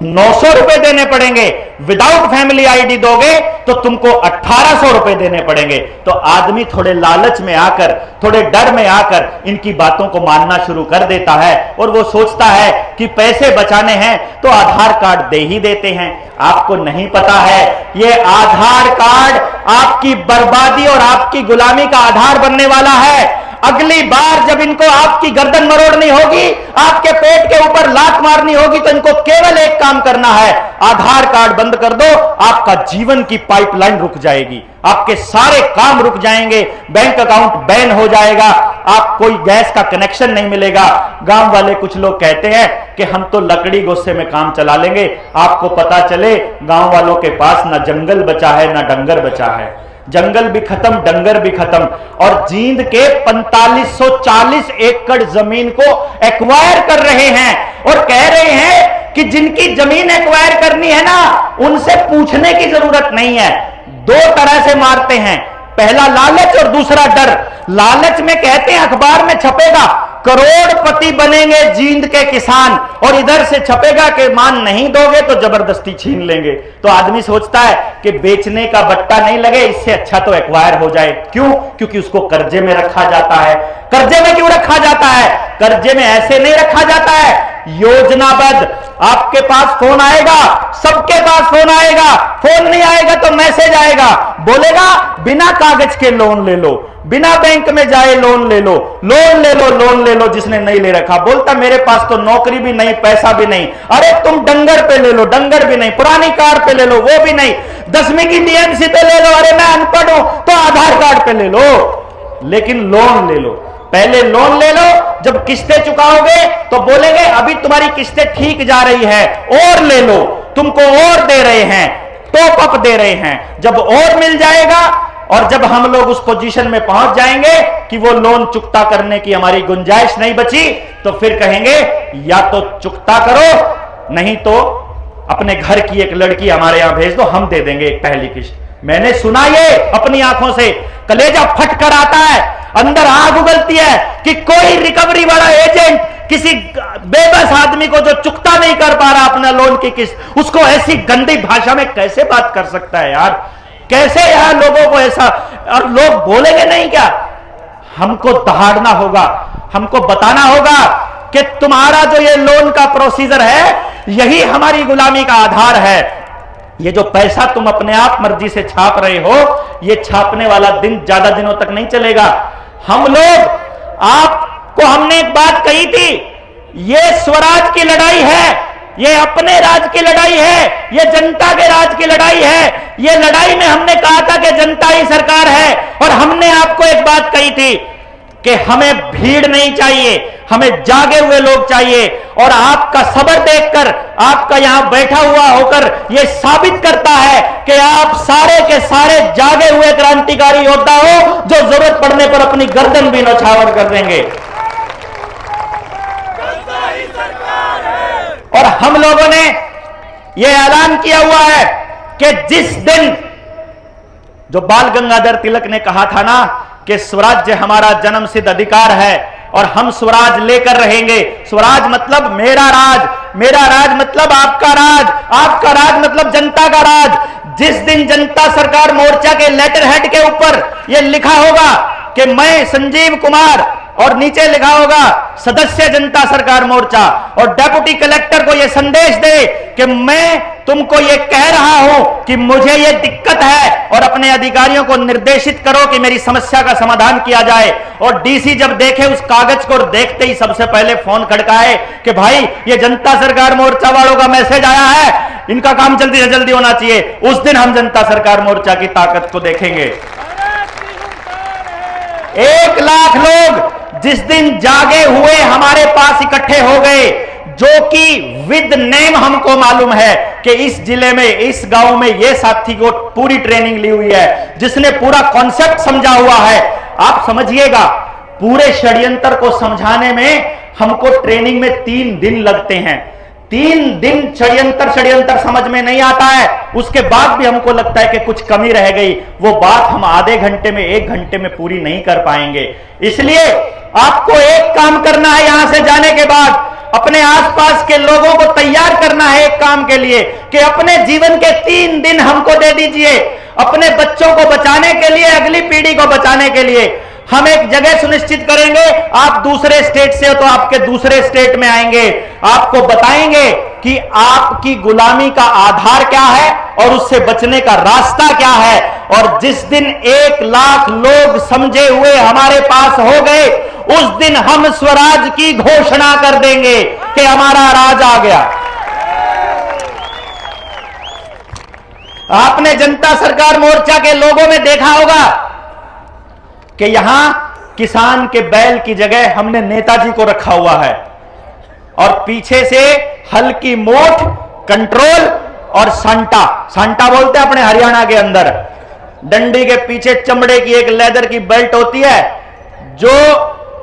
900 रुपए देने पड़ेंगे, विदाउट फैमिली आईडी दोगे तो तुमको 1800 रुपए देने पड़ेंगे। तो आदमी थोड़े लालच में आकर, थोड़े डर में आकर इनकी बातों को मानना शुरू कर देता है और वो सोचता है कि पैसे बचाने हैं तो आधार कार्ड दे ही देते हैं। आपको नहीं पता है ये आधार कार्ड आपकी बर्बादी और आपकी गुलामी का आधार बनने वाला है। अगली बार जब इनको आपकी गर्दन मरोड़नी होगी, आपके पेट के ऊपर लात मारनी होगी तो इनको केवल एक काम करना है, आधार कार्ड बंद कर दो, आपका जीवन की पाइपलाइन रुक जाएगी, आपके सारे काम रुक जाएंगे, बैंक अकाउंट बैन हो जाएगा, आप कोई गैस का कनेक्शन नहीं मिलेगा। गांव वाले कुछ लोग कहते हैं कि हम तो लकड़ी गोस्से में काम चला लेंगे। आपको पता चले गांव वालों के पास ना जंगल बचा है ना डंगर बचा है, जंगल भी खत्म, डंगर भी खत्म। और जींद के 4540 एकड़ जमीन को एक्वायर कर रहे हैं और कह रहे हैं कि जिनकी जमीन एक्वायर करनी है ना उनसे पूछने की जरूरत नहीं है। दो तरह से मारते हैं, पहला लालच और दूसरा डर। लालच में कहते हैं अखबार में छपेगा करोड़पति बनेंगे जींद के किसान, और इधर से छपेगा कि मान नहीं दोगे तो जबरदस्ती छीन लेंगे। तो आदमी सोचता है कि बेचने का बट्टा नहीं लगे, इससे अच्छा तो एक्वायर हो जाए। क्यों? क्योंकि उसको कर्जे में रखा जाता है। कर्जे में क्यों रखा जाता है? कर्जे में ऐसे नहीं रखा जाता है, योजनाबद्ध। आपके पास फोन आएगा, सबके पास फोन आएगा, फोन नहीं आएगा तो मैसेज आएगा, बोलेगा बिना कागज के लोन ले लो, बिना बैंक में जाए लोन ले लो, लोन ले लो, लोन ले लो। जिसने नहीं ले रखा बोलता मेरे पास तो नौकरी भी नहीं, पैसा भी नहीं। अरे तुम डंगर पे ले लो, डंगर भी नहीं, पुरानी कार पे ले लो, वो भी नहीं, 10वीं की डीएमसी पे ले लो, अरे मैं अनपढ़ हूं तो आधार कार्ड पे ले लो, लेकिन लोन ले लो। पहले लोन ले लो, जब किस्तें चुकाओगे तो बोलेंगे अभी तुम्हारी किस्तें ठीक जा रही है, और ले लो, तुमको और दे रहे हैं, टॉप अप दे रहे हैं। जब और मिल जाएगा और जब हम लोग उस पोजीशन में पहुंच जाएंगे कि वो लोन चुकता करने की हमारी गुंजाइश नहीं बची, तो फिर कहेंगे या तो चुकता करो, नहीं तो अपने घर की एक लड़की हमारे यहां भेज दो, हम दे देंगे एक पहली किस्त। मैंने सुना ये अपनी आंखों से, कलेजा फट कर आता है, अंदर आग उगलती है कि कोई रिकवरी वाला एजेंट किसी बेबस आदमी को जो चुकता नहीं कर पा रहा अपना लोन की किस्त, उसको ऐसी गंदी भाषा में कैसे बात कर सकता है यार? कैसे यार लोगों को ऐसा, और लोग बोलेंगे नहीं क्या? हमको दहाड़ना होगा, हमको बताना होगा कि तुम्हारा जो ये लोन का प्रोसीजर है यही हमारी गुलामी का आधार है। ये जो पैसा तुम अपने आप मर्जी से छाप रहे हो, ये छापने वाला दिन ज्यादा दिनों तक नहीं चलेगा। हम लोग, आपको हमने एक बात कही थी, ये स्वराज की लड़ाई है, ये अपने राज की लड़ाई है, ये जनता के राज की लड़ाई है। ये लड़ाई में हमने कहा था कि जनता ही सरकार है, और हमने आपको एक बात कही थी कि हमें भीड़ नहीं चाहिए, हमें जागे हुए लोग चाहिए। और आपका सब्र देखकर, आपका यहां बैठा हुआ होकर यह साबित करता है कि आप सारे के सारे जागे हुए क्रांतिकारी योद्धा हो जो जरूरत पड़ने पर अपनी गर्दन भी नौछावर कर देंगे। और हम लोगों ने यह ऐलान किया हुआ है कि जिस दिन, जो बाल गंगाधर तिलक ने कहा था ना कि स्वराज्य हमारा जन्मसिद्ध अधिकार है और हम स्वराज लेकर रहेंगे। स्वराज मतलब मेरा राज, मेरा राज मतलब आपका राज, आपका राज मतलब जनता का राज। जिस दिन जनता सरकार मोर्चा के लेटर हेड के ऊपर यह लिखा होगा कि मैं संजीव कुमार और नीचे लिखा होगा सदस्य जनता सरकार मोर्चा, और डेप्यूटी कलेक्टर को यह संदेश दे कि मैं तुमको यह कह रहा हूं कि मुझे यह दिक्कत है, और अपने अधिकारियों को निर्देशित करो कि मेरी समस्या का समाधान किया जाए। और डीसी जब देखे उस कागज को, देखते ही सबसे पहले फोन खड़काए कि भाई ये जनता सरकार मोर्चा वालों का मैसेज आया है, इनका काम जल्दी से जल्दी होना चाहिए। उस दिन हम जनता सरकार मोर्चा की ताकत को देखेंगे। 1 लाख लोग जिस दिन जागे हुए हमारे पास इकट्ठे हो गए, जो कि विद नेम हमको मालूम है कि इस जिले में, इस गांव में ये साथी को पूरी ट्रेनिंग ली हुई है, जिसने पूरा कॉन्सेप्ट समझा हुआ है। आप समझिएगा, पूरे षड्यंत्र को समझाने में हमको ट्रेनिंग में 3 दिन लगते हैं। 3 दिन षड्यंत्र समझ में नहीं आता है, उसके बाद भी हमको लगता है कि कुछ कमी रह गई। वो बात हम आधे घंटे में, 1 घंटे में पूरी नहीं कर पाएंगे। इसलिए आपको एक काम करना है, यहां से जाने के बाद अपने आसपास के लोगों को तैयार करना है एक काम के लिए कि अपने जीवन के 3 दिन हमको दे दीजिए, अपने बच्चों को बचाने के लिए, अगली पीढ़ी को बचाने के लिए। हम एक जगह सुनिश्चित करेंगे, आप दूसरे स्टेट से हो तो आपके दूसरे स्टेट में आएंगे, आपको बताएंगे कि आपकी गुलामी का आधार क्या है और उससे बचने का रास्ता क्या है। और जिस दिन 1 लाख लोग समझे हुए हमारे पास हो गए, उस दिन हम स्वराज की घोषणा कर देंगे कि हमारा राज आ गया। आपने जनता सरकार मोर्चा के लोगों में देखा होगा कि यहां किसान के बैल की जगह हमने नेताजी को रखा हुआ है, और पीछे से हल्की मोट, कंट्रोल और सांटा, सांटा बोलते हैं अपने हरियाणा के अंदर। डंडी के पीछे चमड़े की एक लेदर की बेल्ट होती है, जो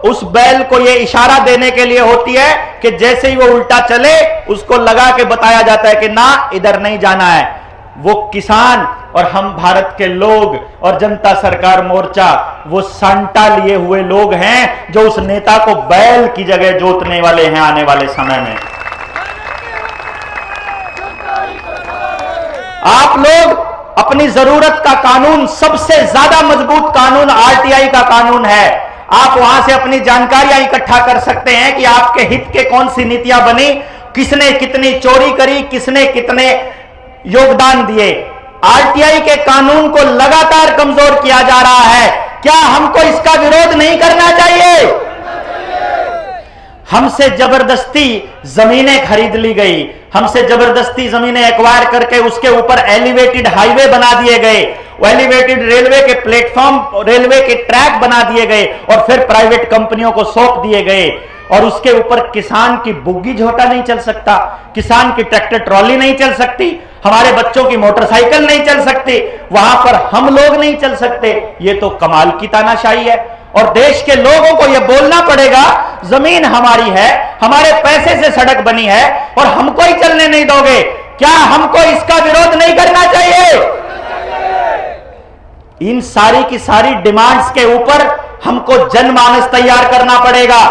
उस बैल को यह इशारा देने के लिए होती है कि जैसे ही वो उल्टा चले उसको लगा के बताया जाता है कि ना, इधर नहीं जाना है। वो किसान और हम भारत के लोग और जनता सरकार मोर्चा वो सांटा लिए हुए लोग हैं, जो उस नेता को बैल की जगह जोतने वाले हैं आने वाले समय में। आप लोग अपनी जरूरत का कानून, सबसे ज्यादा मजबूत कानून आरटीआई का कानून है। आप वहां से अपनी जानकारियां इकट्ठा कर सकते हैं कि आपके हित के कौन सी नीतियां बनी, किसने कितनी चोरी करी, किसने कितने योगदान दिए। आरटीआई के कानून को लगातार कमजोर किया जा रहा है। क्या हमको इसका विरोध नहीं करना चाहिए? हमसे जबरदस्ती जमीनें खरीद ली गई, हमसे जबरदस्ती जमीनें एक्वायर करके उसके ऊपर एलिवेटेड हाईवे बना दिए गए, एलिवेटेड रेलवे के प्लेटफॉर्म, रेलवे के ट्रैक बना दिए गए और फिर प्राइवेट कंपनियों को सौंप दिए गए। और उसके ऊपर किसान की बुग्गी झोटा नहीं चल सकता, किसान की ट्रैक्टर ट्रॉली नहीं चल सकती, हमारे बच्चों की मोटरसाइकिल नहीं चल सकती, वहां पर हम लोग नहीं चल सकते। ये तो कमाल की तानाशाही है। और देश के लोगों को यह बोलना पड़ेगा, जमीन हमारी है, हमारे पैसे से सड़क बनी है और हमको ही चलने नहीं दोगे। क्या हमको इसका विरोध नहीं करना चाहिए? इन सारी की सारी डिमांड्स के ऊपर हमको जनमानस तैयार करना पड़ेगा।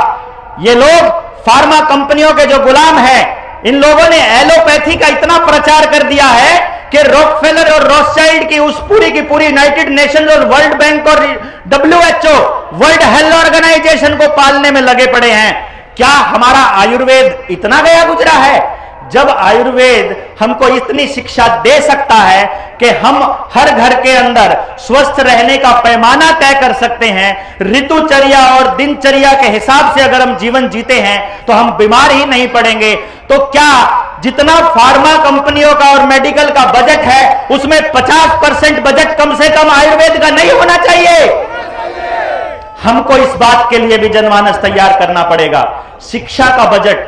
ये लोग फार्मा कंपनियों के जो गुलाम हैं, इन लोगों ने एलोपैथी का इतना प्रचार कर दिया है कि रॉकफेलर और रॉथशाइल्ड की उस पूरी की पूरी यूनाइटेड नेशंस और वर्ल्ड बैंक और WHO, वर्ल्ड हेल्थ ऑर्गेनाइजेशन को पालने में लगे पड़े हैं। क्या हमारा आयुर्वेद इतना गया गुजरा है? जब आयुर्वेद हमको इतनी शिक्षा दे सकता है कि हम हर घर के अंदर स्वस्थ रहने का पैमाना तय कर सकते हैं, ऋतुचर्या और दिनचर्या के हिसाब से अगर हम जीवन जीते हैं तो हम बीमार ही नहीं पड़ेंगे। तो क्या जितना फार्मा कंपनियों का और मेडिकल का बजट है, उसमें 50% बजट कम से कम आयुर्वेद का नहीं होना चाहिए? हमको इस बात के लिए भी जनमानस तैयार करना पड़ेगा। शिक्षा का बजट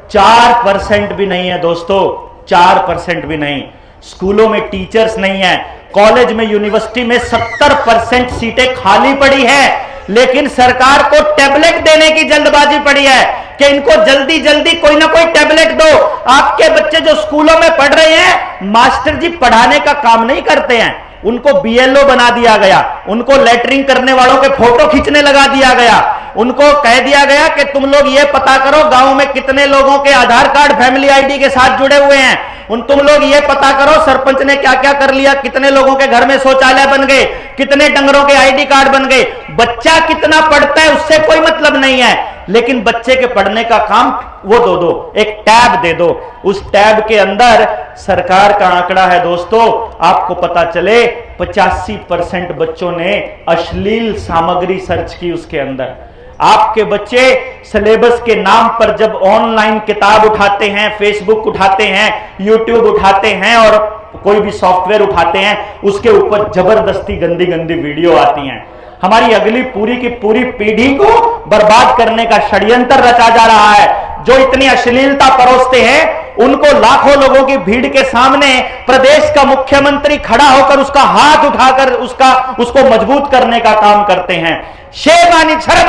4% भी नहीं है दोस्तों, 4% भी नहीं। स्कूलों में टीचर्स नहीं है, कॉलेज में, यूनिवर्सिटी में 70% सीटें खाली पड़ी हैं, लेकिन सरकार को टैबलेट देने की जल्दबाजी पड़ी है कि इनको जल्दी जल्दी कोई ना कोई टैबलेट दो। आपके बच्चे जो स्कूलों में पढ़ रहे हैं, मास्टर जी पढ़ाने का काम नहीं करते हैं, उनको BLO बना दिया गया, उनको लेटरिंग करने वालों के फोटो खींचने लगा दिया गया, उनको कह दिया गया कि तुम लोग ये पता करो गांव में कितने लोगों के आधार कार्ड फैमिली आईडी के साथ जुड़े हुए हैं, तुम लोग ये पता करो सरपंच ने क्या क्या कर लिया, कितने लोगों के घर में शौचालय बन गए, कितने डंगरों के आईडी कार्ड बन गए। बच्चा कितना पढ़ता है उससे कोई मतलब नहीं है, लेकिन बच्चे के पढ़ने का काम वो दो एक टैब दे दो। उस टैब के अंदर सरकार का आंकड़ा है दोस्तों, आपको पता चले 85% बच्चों ने अश्लील सामग्री सर्च की उसके अंदर। आपके बच्चे सिलेबस के नाम पर जब ऑनलाइन किताब उठाते हैं, फेसबुक उठाते हैं, यूट्यूब उठाते हैं और कोई भी सॉफ्टवेयर उठाते हैं, उसके ऊपर जबरदस्ती गंदी गंदी वीडियो आती हैं। हमारी अगली पूरी की पूरी पीढ़ी को बर्बाद करने का षड्यंत्र रचा जा रहा है। जो इतनी अश्लीलता परोसते हैं उनको लाखों लोगों की भीड़ के सामने प्रदेश का मुख्यमंत्री खड़ा होकर उसका हाथ उठाकर उसको मजबूत करने का काम करते हैं। शर्म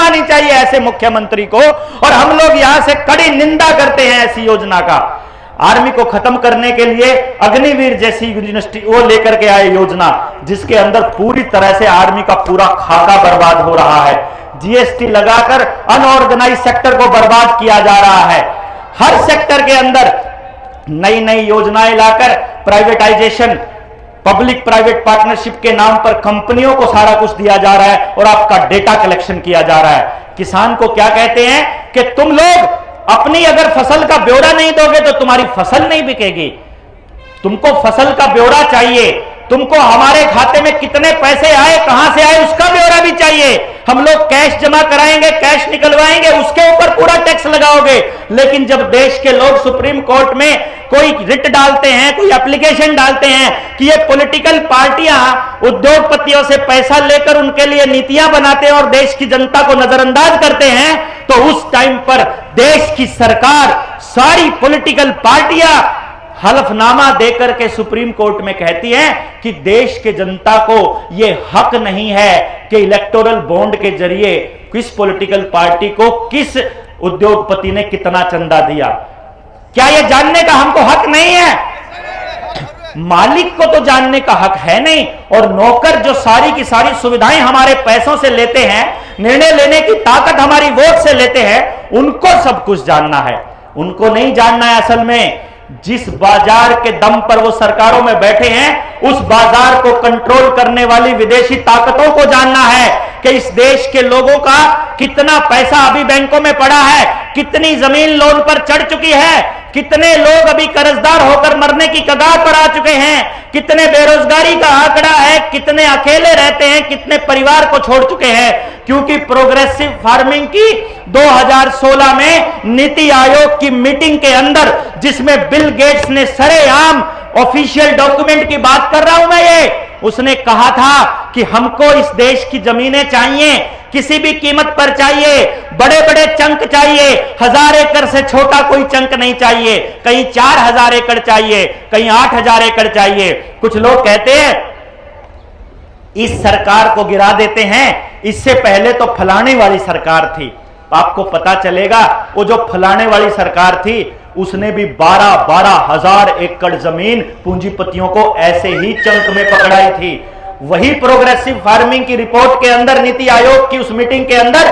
आनी चाहिए ऐसे मुख्यमंत्री को, और हम लोग यहां से कड़ी निंदा करते हैं ऐसी योजना का। आर्मी को खत्म करने के लिए अग्निवीर जैसी यूनिवर्सिटी वो लेकर के आए योजना, जिसके अंदर पूरी तरह से आर्मी का पूरा खाका बर्बाद हो रहा है। जीएसटी लगाकर अनऑर्गेनाइज सेक्टर को बर्बाद किया जा रहा है। हर सेक्टर के अंदर नई नई योजनाएं लाकर प्राइवेटाइजेशन, पब्लिक प्राइवेट पार्टनरशिप के नाम पर कंपनियों को सारा कुछ दिया जा रहा है और आपका डेटा कलेक्शन किया जा रहा है। किसान को क्या कहते हैं कि तुम लोग अपनी अगर फसल का ब्यौरा नहीं दोगे तो तुम्हारी फसल नहीं बिकेगी। तुमको फसल का ब्यौरा चाहिए, तुमको हमारे खाते में कितने पैसे आए, कहां से आए, उसका ब्यौरा भी चाहिए। हम लोग कैश जमा कराएंगे, कैश निकलवाएंगे, उसके ऊपर पूरा टैक्स लगाओगे। लेकिन जब देश के लोग सुप्रीम कोर्ट में कोई रिट डालते हैं, कोई एप्लीकेशन डालते हैं कि ये पॉलिटिकल पार्टियां उद्योगपतियों से पैसा लेकर उनके लिए नीतियां बनाते हैं और देश की जनता को नजरअंदाज करते हैं, तो उस टाइम पर देश की सरकार, सारी पॉलिटिकल पार्टियां हलफनामा देकर के सुप्रीम कोर्ट में कहती है कि देश के जनता को यह हक नहीं है कि इलेक्टोरल बॉन्ड के जरिए किस पॉलिटिकल पार्टी को किस उद्योगपति ने कितना चंदा दिया। क्या यह जानने का हमको हक नहीं है? मालिक को तो जानने का हक है नहीं, और नौकर जो सारी की सारी सुविधाएं हमारे पैसों से लेते हैं, निर्णय लेने की ताकत हमारी वोट से लेते हैं, उनको सब कुछ जानना है। उनको नहीं जानना है असल में जिस बाजार के दम पर वो सरकारों में बैठे हैं, उस बाजार को कंट्रोल करने वाली विदेशी ताकतों को जानना है कि इस देश के लोगों का कितना पैसा अभी बैंकों में पड़ा है, कितनी जमीन लोन पर चढ़ चुकी है, कितने लोग अभी कर्जदार होकर मरने की कगार पर आ चुके हैं, कितने बेरोजगारी का आंकड़ा है, कितने अकेले रहते हैं, कितने परिवार को छोड़ चुके हैं। क्योंकि प्रोग्रेसिव फार्मिंग की 2016 में नीति आयोग की मीटिंग के अंदर, जिसमें बिल गेट्स ने सरेआम ऑफिशियल डॉक्यूमेंट की बात कर रहा हूं मैं, ये उसने कहा था कि हमको इस देश की जमीनें चाहिए, किसी भी कीमत पर चाहिए, बड़े बड़े चंक चाहिए, 1000 एकड़ से छोटा कोई चंक नहीं चाहिए, कहीं 4000 एकड़ चाहिए, कहीं 8000 एकड़ चाहिए। कुछ लोग कहते हैं इस सरकार को गिरा देते हैं, इससे पहले तो फलाने वाली सरकार थी। आपको पता चलेगा वो जो फलाने वाली सरकार थी उसने भी 12-12 हजार एकड़ जमीन पूंजीपतियों को ऐसे ही चंक में पकड़ाई थी। वही प्रोग्रेसिव फार्मिंग की रिपोर्ट के अंदर, नीति आयोग की उस मीटिंग के अंदर,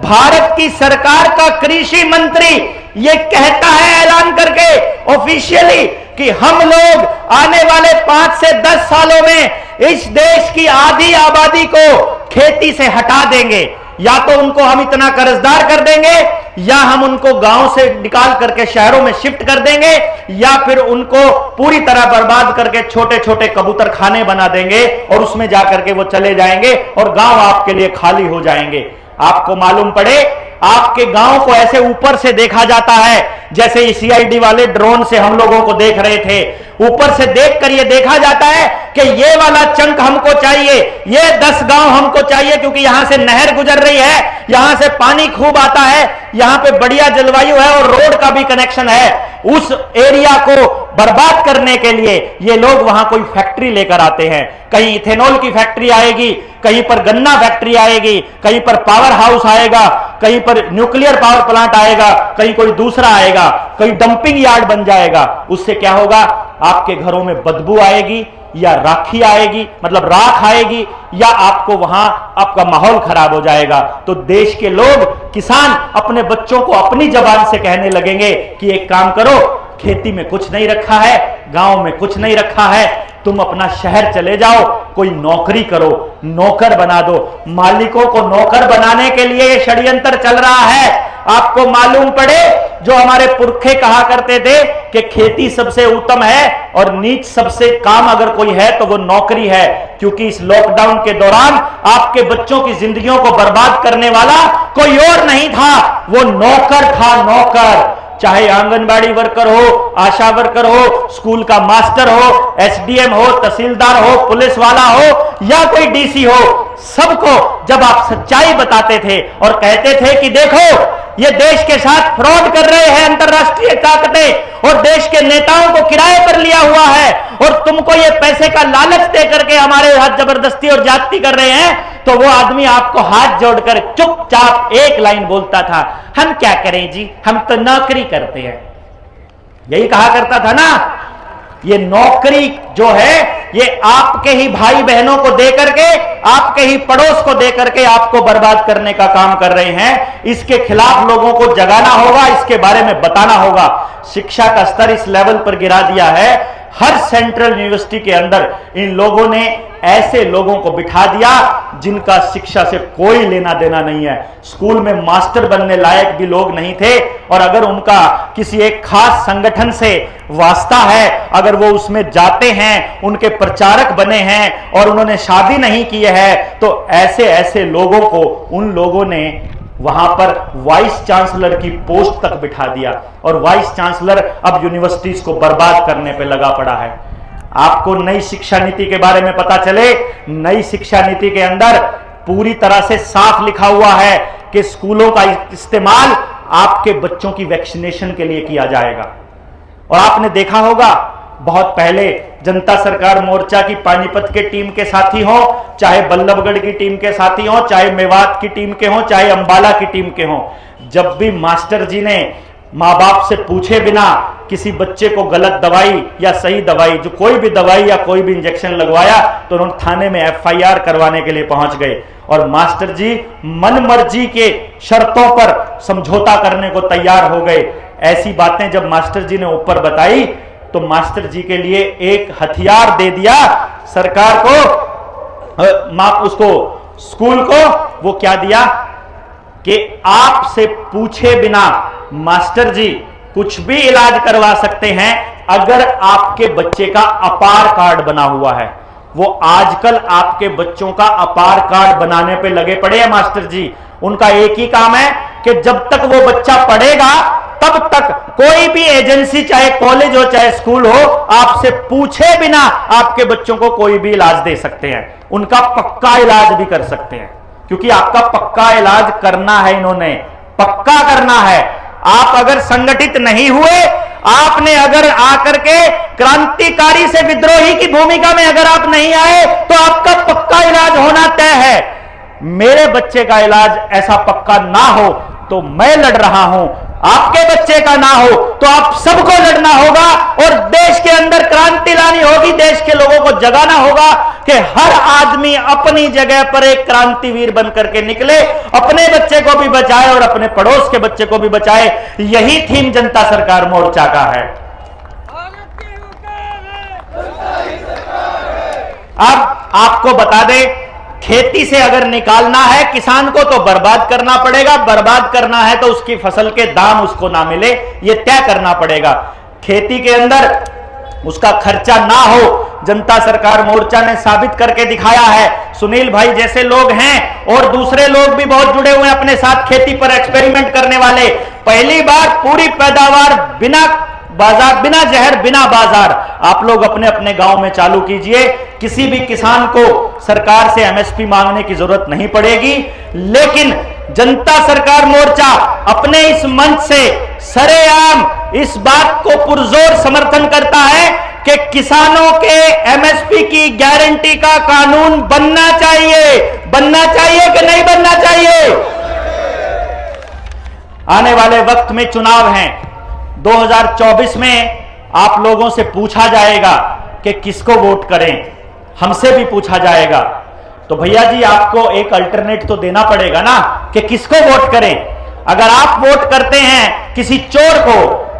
भारत की सरकार का कृषि मंत्री ये कहता है ऐलान करके ऑफिशियली कि हम लोग आने वाले 5 से 10 सालों में इस देश की आधी आबादी को खेती से हटा देंगे। या तो उनको हम इतना कर्जदार कर देंगे, या हम उनको गांव से निकाल करके शहरों में शिफ्ट कर देंगे, या फिर उनको पूरी तरह बर्बाद करके छोटे छोटे कबूतर खाने बना देंगे और उसमें जाकर के वो चले जाएंगे और गांव आपके लिए खाली हो जाएंगे। आपको मालूम पड़े, आपके गांव को ऐसे ऊपर से देखा जाता है जैसे सीआईडी वाले ड्रोन से हम लोगों को देख रहे थे। ऊपर से देखकर यह देखा जाता है कि ये वाला चंक हमको चाहिए, ये 10 गांव हमको चाहिए, क्योंकि यहां से नहर गुजर रही है, यहां से पानी खूब आता है, यहां पे बढ़िया जलवायु है और रोड का भी कनेक्शन है। उस एरिया को बर्बाद करने के लिए ये लोग वहां कोई फैक्ट्री लेकर आते हैं। कहीं इथेनॉल की फैक्ट्री आएगी, कहीं पर गन्ना फैक्ट्री आएगी, कहीं पर पावर हाउस आएगा, कहीं पर न्यूक्लियर पावर प्लांट आएगा, कहीं कोई दूसरा आएगा, कहीं डंपिंग यार्ड बन जाएगा। उससे क्या होगा? आपके घरों में बदबू आएगी, या राखी आएगी, मतलब राख आएगी, या आपको वहां आपका माहौल खराब हो जाएगा। तो देश के लोग, किसान अपने बच्चों को अपनी जबान से कहने लगेंगे कि एक काम करो, खेती में कुछ नहीं रखा है, गांव में कुछ नहीं रखा है, तुम अपना शहर चले जाओ, कोई नौकरी करो, नौकर बना दो। मालिकों को नौकर बनाने के लिए यह षड्यंत्र चल रहा है। आपको मालूम पड़े, जो हमारे पुरखे कहा करते थे कि खेती सबसे उत्तम है और नीच सबसे काम अगर कोई है तो वो नौकरी है, क्योंकि इस लॉकडाउन के दौरान आपके बच्चों की जिंदगियों को बर्बाद करने वाला कोई और नहीं था, वो नौकर था, नौकर। चाहे आंगनबाड़ी वर्कर हो, आशा वर्कर हो, स्कूल का मास्टर हो, एसडीएम हो, तहसीलदार हो, पुलिस वाला हो या कोई डीसी हो, सबको जब आप सच्चाई बताते थे और कहते थे कि देखो ये देश के साथ फ्रॉड कर रहे हैं अंतरराष्ट्रीय ताकतें और देश के नेताओं को किराए पर लिया हुआ है और तुमको ये पैसे का लालच दे करके हमारे साथ जबरदस्ती और जाति कर रहे हैं, तो वो आदमी आपको हाथ जोड़कर चुपचाप एक लाइन बोलता था, हम क्या करें जी, हम तो नौकरी करते हैं। यही कहा करता था ना। ये नौकरी जो है ये आपके ही भाई बहनों को दे करके, आपके ही पड़ोस को दे करके आपको बर्बाद करने का काम कर रहे हैं। इसके खिलाफ लोगों को जगाना होगा, इसके बारे में बताना होगा। शिक्षा का स्तर इस लेवल पर गिरा दिया है, हर सेंट्रल यूनिवर्सिटी के अंदर इन लोगों ने ऐसे लोगों को बिठा दिया जिनका शिक्षा से कोई लेना देना नहीं है। स्कूल में मास्टर बनने लायक भी लोग नहीं थे, और अगर उनका किसी एक खास संगठन से वास्ता है, अगर वो उसमें जाते हैं, उनके प्रचारक बने हैं और उन्होंने शादी नहीं की है, तो ऐसे ऐसे लोगों को उन लोगों ने वहां पर वाइस चांसलर की पोस्ट तक बिठा दिया, और वाइस चांसलर अब यूनिवर्सिटीज को बर्बाद करने पे लगा पड़ा है। आपको नई शिक्षा नीति के बारे में पता चले, नई शिक्षा नीति के अंदर पूरी तरह से साफ लिखा हुआ है कि स्कूलों का इस्तेमाल आपके बच्चों की वैक्सीनेशन के लिए किया जाएगा। और आपने देखा होगा, बहुत पहले जनता सरकार मोर्चा की पानीपत के टीम के साथी हो, चाहे बल्लभगढ़ की टीम के साथी हो, चाहे मेवात की टीम के हो, चाहे अंबाला की टीम के हो, जब भी मास्टर जी ने माँ बाप से पूछे बिना किसी बच्चे को गलत दवाई या सही दवाई, जो कोई भी दवाई या कोई भी इंजेक्शन लगवाया, तो उन्होंने थाने में एफआईआर करवाने के लिए पहुंच गए। और मास्टर जी मन मर्जी के शर्तों पर समझौता करने को तैयार हो गए। ऐसी बातें जब मास्टर जी ने ऊपर बताई, तो मास्टर जी के लिए एक हथियार दे दिया सरकार को, उसको स्कूल को। वो क्या दिया कि आपसे पूछे बिना मास्टर जी कुछ भी इलाज करवा सकते हैं अगर आपके बच्चे का अपार कार्ड बना हुआ है। वो आजकल आपके बच्चों का अपार कार्ड बनाने पे लगे पड़े हैं मास्टर जी। उनका एक ही काम है कि जब तक वो बच्चा पढ़ेगा तब तक कोई भी एजेंसी, चाहे कॉलेज हो चाहे स्कूल हो, आपसे पूछे बिना आपके बच्चों को कोई भी इलाज दे सकते हैं। उनका पक्का इलाज भी कर सकते हैं, क्योंकि आपका पक्का इलाज करना है, इन्होंने पक्का करना है। आप अगर संगठित नहीं हुए, आपने अगर आकर के क्रांतिकारी से विद्रोही की भूमिका में अगर आप नहीं आए, तो आपका पक्का इलाज होना तय है। मेरे बच्चे का इलाज ऐसा पक्का ना हो तो मैं लड़ रहा हूं, आपके बच्चे का ना हो तो आप सबको लड़ना होगा और देश के अंदर क्रांति लानी होगी। देश के लोगों को जगाना होगा कि हर आदमी अपनी जगह पर एक क्रांतिवीर बनकर के निकले, अपने बच्चे को भी बचाए और अपने पड़ोस के बच्चे को भी बचाए। यही थीम जनता सरकार मोर्चा का है। अब आपको बता दें, खेती से अगर निकालना है किसान को तो बर्बाद करना पड़ेगा, बर्बाद करना है तो उसकी फसल के दाम उसको ना मिले, ये तय करना पड़ेगा। खेती के अंदर उसका खर्चा ना हो, जनता सरकार मोर्चा ने साबित करके दिखाया है। सुनील भाई जैसे लोग हैं और दूसरे लोग भी बहुत जुड़े हुए हैं अपने साथ खेती पर एक्सपेरिमेंट करने वाले। पहली बार पूरी पैदावार बिना बाजार, बिना जहर, बिना बाजार, आप लोग अपने अपने गांव में चालू कीजिए। किसी भी किसान को सरकार से एमएसपी मांगने की जरूरत नहीं पड़ेगी। लेकिन जनता सरकार मोर्चा अपने इस मंच से सरेआम इस बात को पुरजोर समर्थन करता है कि किसानों के एमएसपी की गारंटी का कानून बनना चाहिए। बनना चाहिए कि नहीं बनना चाहिए? आने वाले वक्त में चुनाव हैं। 2024 में आप लोगों से पूछा जाएगा कि किसको वोट करें, हमसे भी पूछा जाएगा। तो भैया जी आपको एक अल्टरनेट तो देना पड़ेगा ना कि किसको वोट करें। अगर आप वोट करते हैं किसी चोर को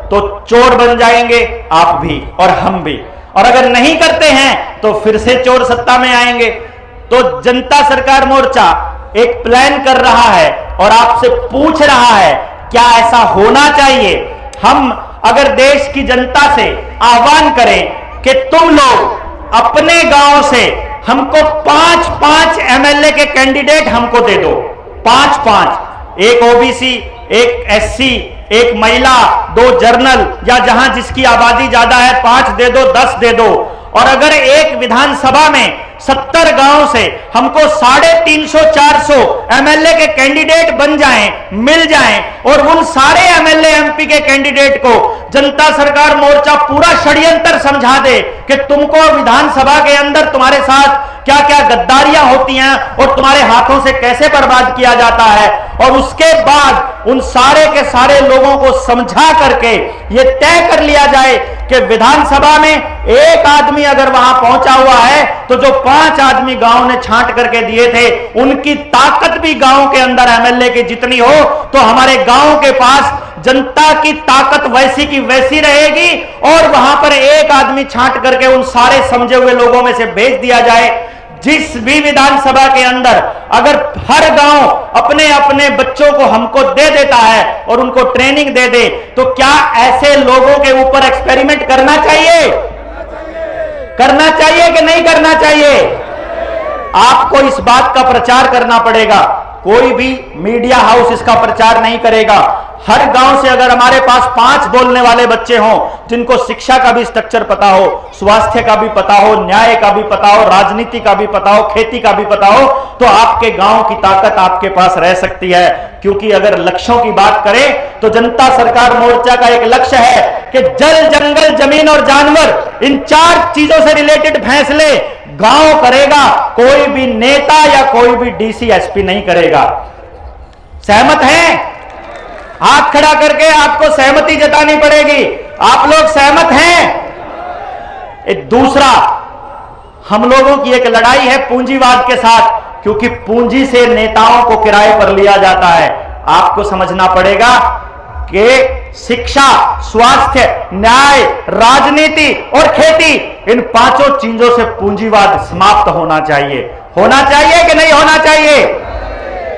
तो चोर बन जाएंगे आप भी और हम भी, और अगर नहीं करते हैं तो फिर से चोर सत्ता में आएंगे। तो जनता सरकार मोर्चा एक प्लान कर रहा है और आपसे पूछ रहा है क्या ऐसा होना चाहिए। हम अगर देश की जनता से आह्वान करें कि तुम लोग अपने गांव से हमको 5-5 एमएलए के कैंडिडेट हमको दे दो, 5-5, एक ओबीसी, एक एससी, एक महिला, 2 जर्नल, या जहां जिसकी आबादी ज्यादा है 5 दे दो, 10 दे दो। और अगर एक विधानसभा में 70 गांव से हमको 350-400 एमएलए के कैंडिडेट बन जाएं, मिल जाएं, और उन सारे एमएलए एमपी के कैंडिडेट को जनता सरकार मोर्चा पूरा षड्यंत्र समझा दे कि तुमको विधानसभा के अंदर तुम्हारे साथ क्या क्या गद्दारियां होती हैं और तुम्हारे हाथों से कैसे बर्बाद किया जाता है, और उसके बाद उन सारे के सारे लोगों को समझा करके यह तय कर लिया जाए कि विधानसभा में एक आदमी अगर वहां पहुंचा हुआ है तो जो 5 आदमी गांव ने छांट करके दिए थे उनकी ताकत भी गांव के अंदर एमएलए की जितनी हो, तो हमारे गांव के पास जनता की ताकत वैसी की वैसी रहेगी, और वहां पर एक आदमी छांट करके उन सारे समझे हुए लोगों में से भेज दिया जाए। जिस भी विधानसभा के अंदर अगर हर गांव अपने अपने बच्चों को हमको दे देता है और उनको ट्रेनिंग दे दे, तो क्या ऐसे लोगों के ऊपर एक्सपेरिमेंट करना चाहिए? करना चाहिए कि नहीं करना चाहिए? आपको इस बात का प्रचार करना पड़ेगा। कोई भी मीडिया हाउस इसका प्रचार नहीं करेगा। हर गांव से अगर हमारे पास 5 बोलने वाले बच्चे हों जिनको शिक्षा का भी स्ट्रक्चर पता हो, स्वास्थ्य का भी पता हो, न्याय का भी पता हो, राजनीति का भी पता हो, खेती का भी पता हो, तो आपके गांव की ताकत आपके पास रह सकती है। क्योंकि अगर लक्ष्यों की बात करें तो जनता सरकार मोर्चा का एक लक्ष्य है कि जल, जंगल, जमीन और जानवर, इन 4 चीजों से रिलेटेड फैसले गांव करेगा, कोई भी नेता या कोई भी डीसी एसपी नहीं करेगा। सहमत हैं? हाथ खड़ा करके आपको सहमति जतानी पड़ेगी। आप लोग सहमत हैं? दूसरा, हम लोगों की एक लड़ाई है पूंजीवाद के साथ, क्योंकि पूंजी से नेताओं को किराए पर लिया जाता है। आपको समझना पड़ेगा कि शिक्षा, स्वास्थ्य, न्याय, राजनीति और खेती, इन 5 चीजों से पूंजीवाद समाप्त होना चाहिए। होना चाहिए कि नहीं होना चाहिए?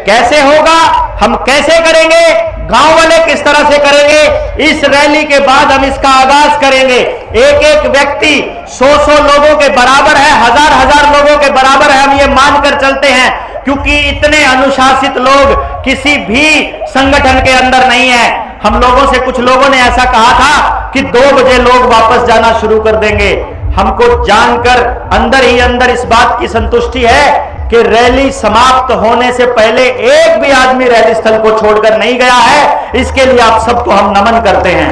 कैसे होगा? हम कैसे करेंगे? गांव वाले किस तरह से करेंगे? इस रैली के बाद हम इसका आगाज करेंगे। एक एक व्यक्ति 100-100 लोगों के बराबर है, 1000-1000 लोगों के बराबर है, हम ये मानकर चलते हैं, क्योंकि इतने अनुशासित लोग किसी भी संगठन के अंदर नहीं है। हम लोगों से कुछ लोगों ने ऐसा कहा था कि 2 बजे लोग वापस जाना शुरू कर देंगे। हमको जानकर अंदर ही अंदर इस बात की संतुष्टि है कि रैली समाप्त होने से पहले एक भी आदमी रैली स्थल को छोड़कर नहीं गया है। इसके लिए आप सबको हम नमन करते हैं।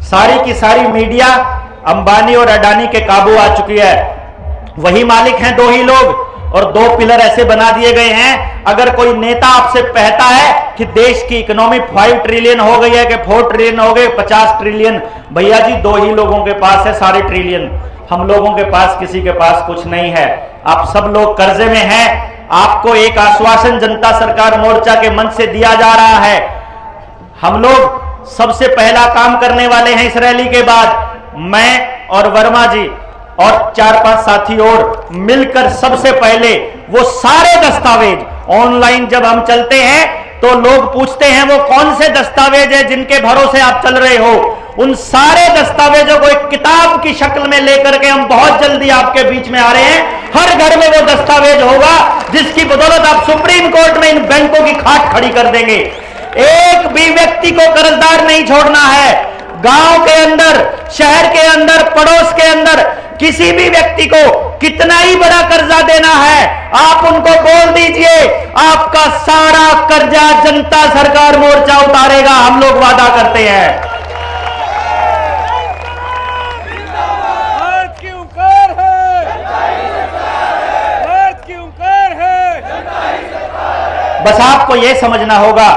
सारी की सारी मीडिया अंबानी और अडानी के काबू आ चुकी है। वही मालिक हैं 2 ही लोग, और 2 पिलर ऐसे बना दिए गए हैं। अगर कोई नेता आपसे कहता है कि देश की इकोनॉमी 5 ट्रिलियन हो गई है कि 4 ट्रिलियन हो गए, 50 ट्रिलियन, भैया जी 2 ही लोगों के पास है सारे ट्रिलियन। हम लोगों के पास किसी के पास कुछ नहीं है। आप सब लोग कर्जे में हैं। आपको एक आश्वासन जनता सरकार मोर्चा के मंच से दिया जा रहा है। हम लोग सबसे पहला काम करने वाले हैं इस रैली के बाद। मैं और वर्मा जी और 4-5 साथी और मिलकर सबसे पहले वो सारे दस्तावेज, ऑनलाइन जब हम चलते हैं तो लोग पूछते हैं वो कौन से दस्तावेज है जिनके भरोसे आप चल रहे हो, उन सारे दस्तावेजों को एक किताब की शक्ल में लेकर के हम बहुत जल्दी आपके बीच में आ रहे हैं। हर घर में वो दस्तावेज होगा जिसकी बदौलत आप सुप्रीम कोर्ट में इन बैंकों की खाट खड़ी कर देंगे। एक भी व्यक्ति को कर्जदार नहीं छोड़ना है। गांव के अंदर, शहर के अंदर, पड़ोस के अंदर किसी भी व्यक्ति को कितना ही बड़ा कर्जा देना है, आप उनको बोल दीजिए, आपका सारा कर्जा जनता सरकार मोर्चा उतारेगा। हम लोग वादा करते हैं। बस आपको यह समझना होगा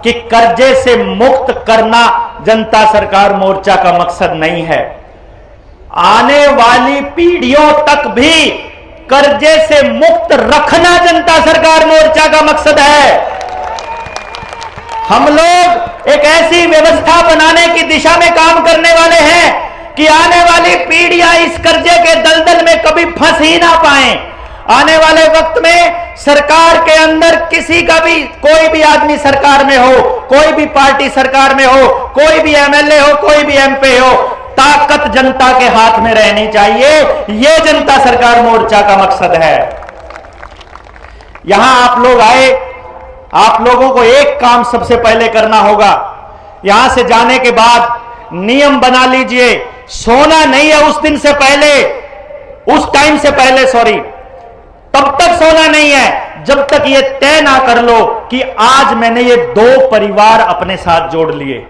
कि कर्जे से मुक्त करना जनता सरकार मोर्चा का मकसद नहीं है। आने वाली पीढ़ियों तक भी कर्जे से मुक्त रखना जनता सरकार मोर्चा का मकसद है। हम लोग एक ऐसी व्यवस्था बनाने की दिशा में काम करने वाले हैं कि आने वाली पीढ़ियां इस कर्जे के दलदल में कभी फंस ही ना पाए। आने वाले वक्त में सरकार के अंदर किसी का भी, कोई भी आदमी सरकार में हो, कोई भी पार्टी सरकार में हो, कोई भी एमएलए हो, कोई भी एमपी हो, ताकत जनता के हाथ में रहनी चाहिए। यह जनता सरकार मोर्चा का मकसद है। यहां आप लोग आए, आप लोगों को एक काम सबसे पहले करना होगा। यहां से जाने के बाद नियम बना लीजिए, सोना नहीं है उस दिन से पहले, उस टाइम से पहले, सॉरी, तब तक सोना नहीं है जब तक ये तय ना कर लो कि आज मैंने ये 2 परिवार अपने साथ जोड़ लिए।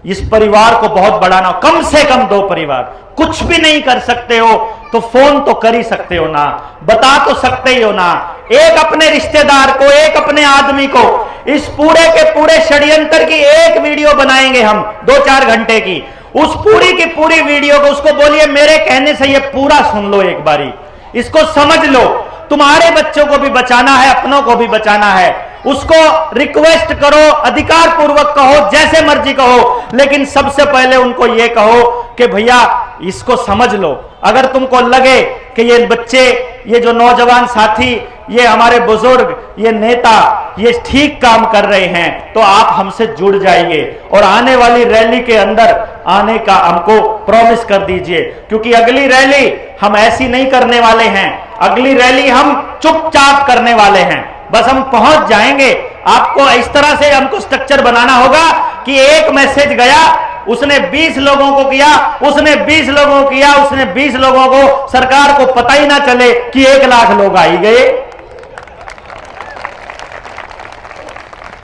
इस परिवार को बहुत बढ़ाना, कम से कम 2 परिवार। कुछ भी नहीं कर सकते हो तो फोन तो कर ही सकते हो ना, बता तो सकते ही हो ना। एक अपने रिश्तेदार को, एक अपने आदमी को, इस पूरे के पूरे षड्यंत्र की एक वीडियो बनाएंगे हम 2-4 घंटे की। उस पूरी की पूरी वीडियो को उसको बोलिए मेरे कहने से ये पूरा सुन लो, एक बारी इसको समझ लो। तुम्हारे बच्चों को भी बचाना है, अपनों को भी बचाना है। उसको रिक्वेस्ट करो, अधिकार पूर्वक कहो, जैसे मर्जी कहो, लेकिन सबसे पहले उनको यह कहो कि भैया इसको समझ लो। अगर तुमको लगे कि ये बच्चे, ये जो नौजवान साथी, ये हमारे बुजुर्ग, ये नेता, ये ठीक काम कर रहे हैं, तो आप हमसे जुड़ जाइए और आने वाली रैली के अंदर आने का हमको प्रॉमिस कर दीजिए। क्योंकि अगली रैली हम ऐसी नहीं करने वाले हैं, अगली रैली हम चुपचाप करने वाले हैं। बस हम पहुंच जाएंगे। आपको इस तरह से हमको स्ट्रक्चर बनाना होगा कि एक मैसेज गया, उसने 20 लोगों को किया, उसने 20 लोगों को किया, उसने 20 लोगों को, सरकार को पता ही ना चले कि 1 लाख लोग आ ही गए।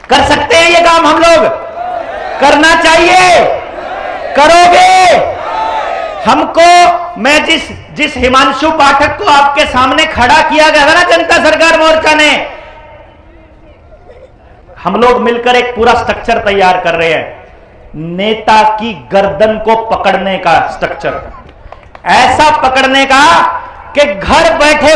कर सकते हैं ये काम हम लोग, करना चाहिए, करोगे। हमको, मैं जिस हिमांशु पाठक को आपके सामने खड़ा किया गया था ना जनता सरकार मोर्चा ने, हम लोग मिलकर एक पूरा स्ट्रक्चर तैयार कर रहे हैं, नेता की गर्दन को पकड़ने का स्ट्रक्चर। ऐसा पकड़ने का कि घर बैठे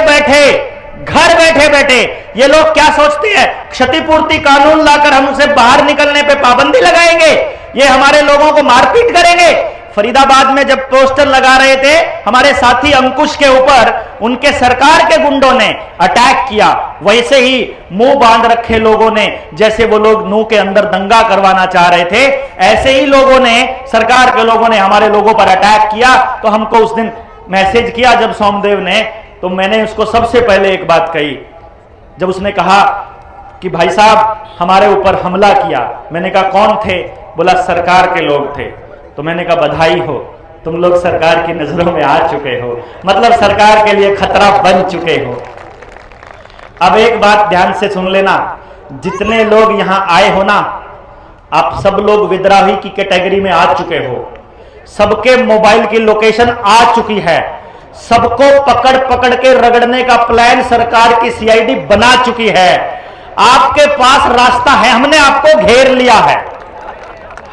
बैठे ये लोग क्या सोचते हैं, क्षतिपूर्ति कानून लाकर हम उसे बाहर निकलने पे पाबंदी लगाएंगे, ये हमारे लोगों को मारपीट करेंगे। फरीदाबाद में जब पोस्टर लगा रहे थे हमारे साथी अंकुश के ऊपर, उनके सरकार के गुंडों ने अटैक किया। वैसे ही मुंह बांध रखे लोगों ने, जैसे वो लोग नूह के अंदर दंगा करवाना चाह रहे थे, ऐसे ही लोगों ने, सरकार के लोगों ने हमारे लोगों पर अटैक किया। तो हमको उस दिन मैसेज किया जब सोमदेव ने, तो मैंने उसको सबसे पहले एक बात कही। जब उसने कहा कि भाई साहब हमारे ऊपर हमला किया, मैंने कहा कौन थे? बोला सरकार के लोग थे। तो मैंने कहा बधाई हो, तुम लोग सरकार की नजरों में आ चुके हो, मतलब सरकार के लिए खतरा बन चुके हो। अब एक बात ध्यान से सुन लेना, जितने लोग यहां आए हो ना, आप सब लोग विद्रोही की कैटेगरी में आ चुके हो। सबके मोबाइल की लोकेशन आ चुकी है, सबको पकड़ पकड़ के रगड़ने का प्लान सरकार की सीआईडी बना चुकी है। आपके पास रास्ता है, हमने आपको घेर लिया है,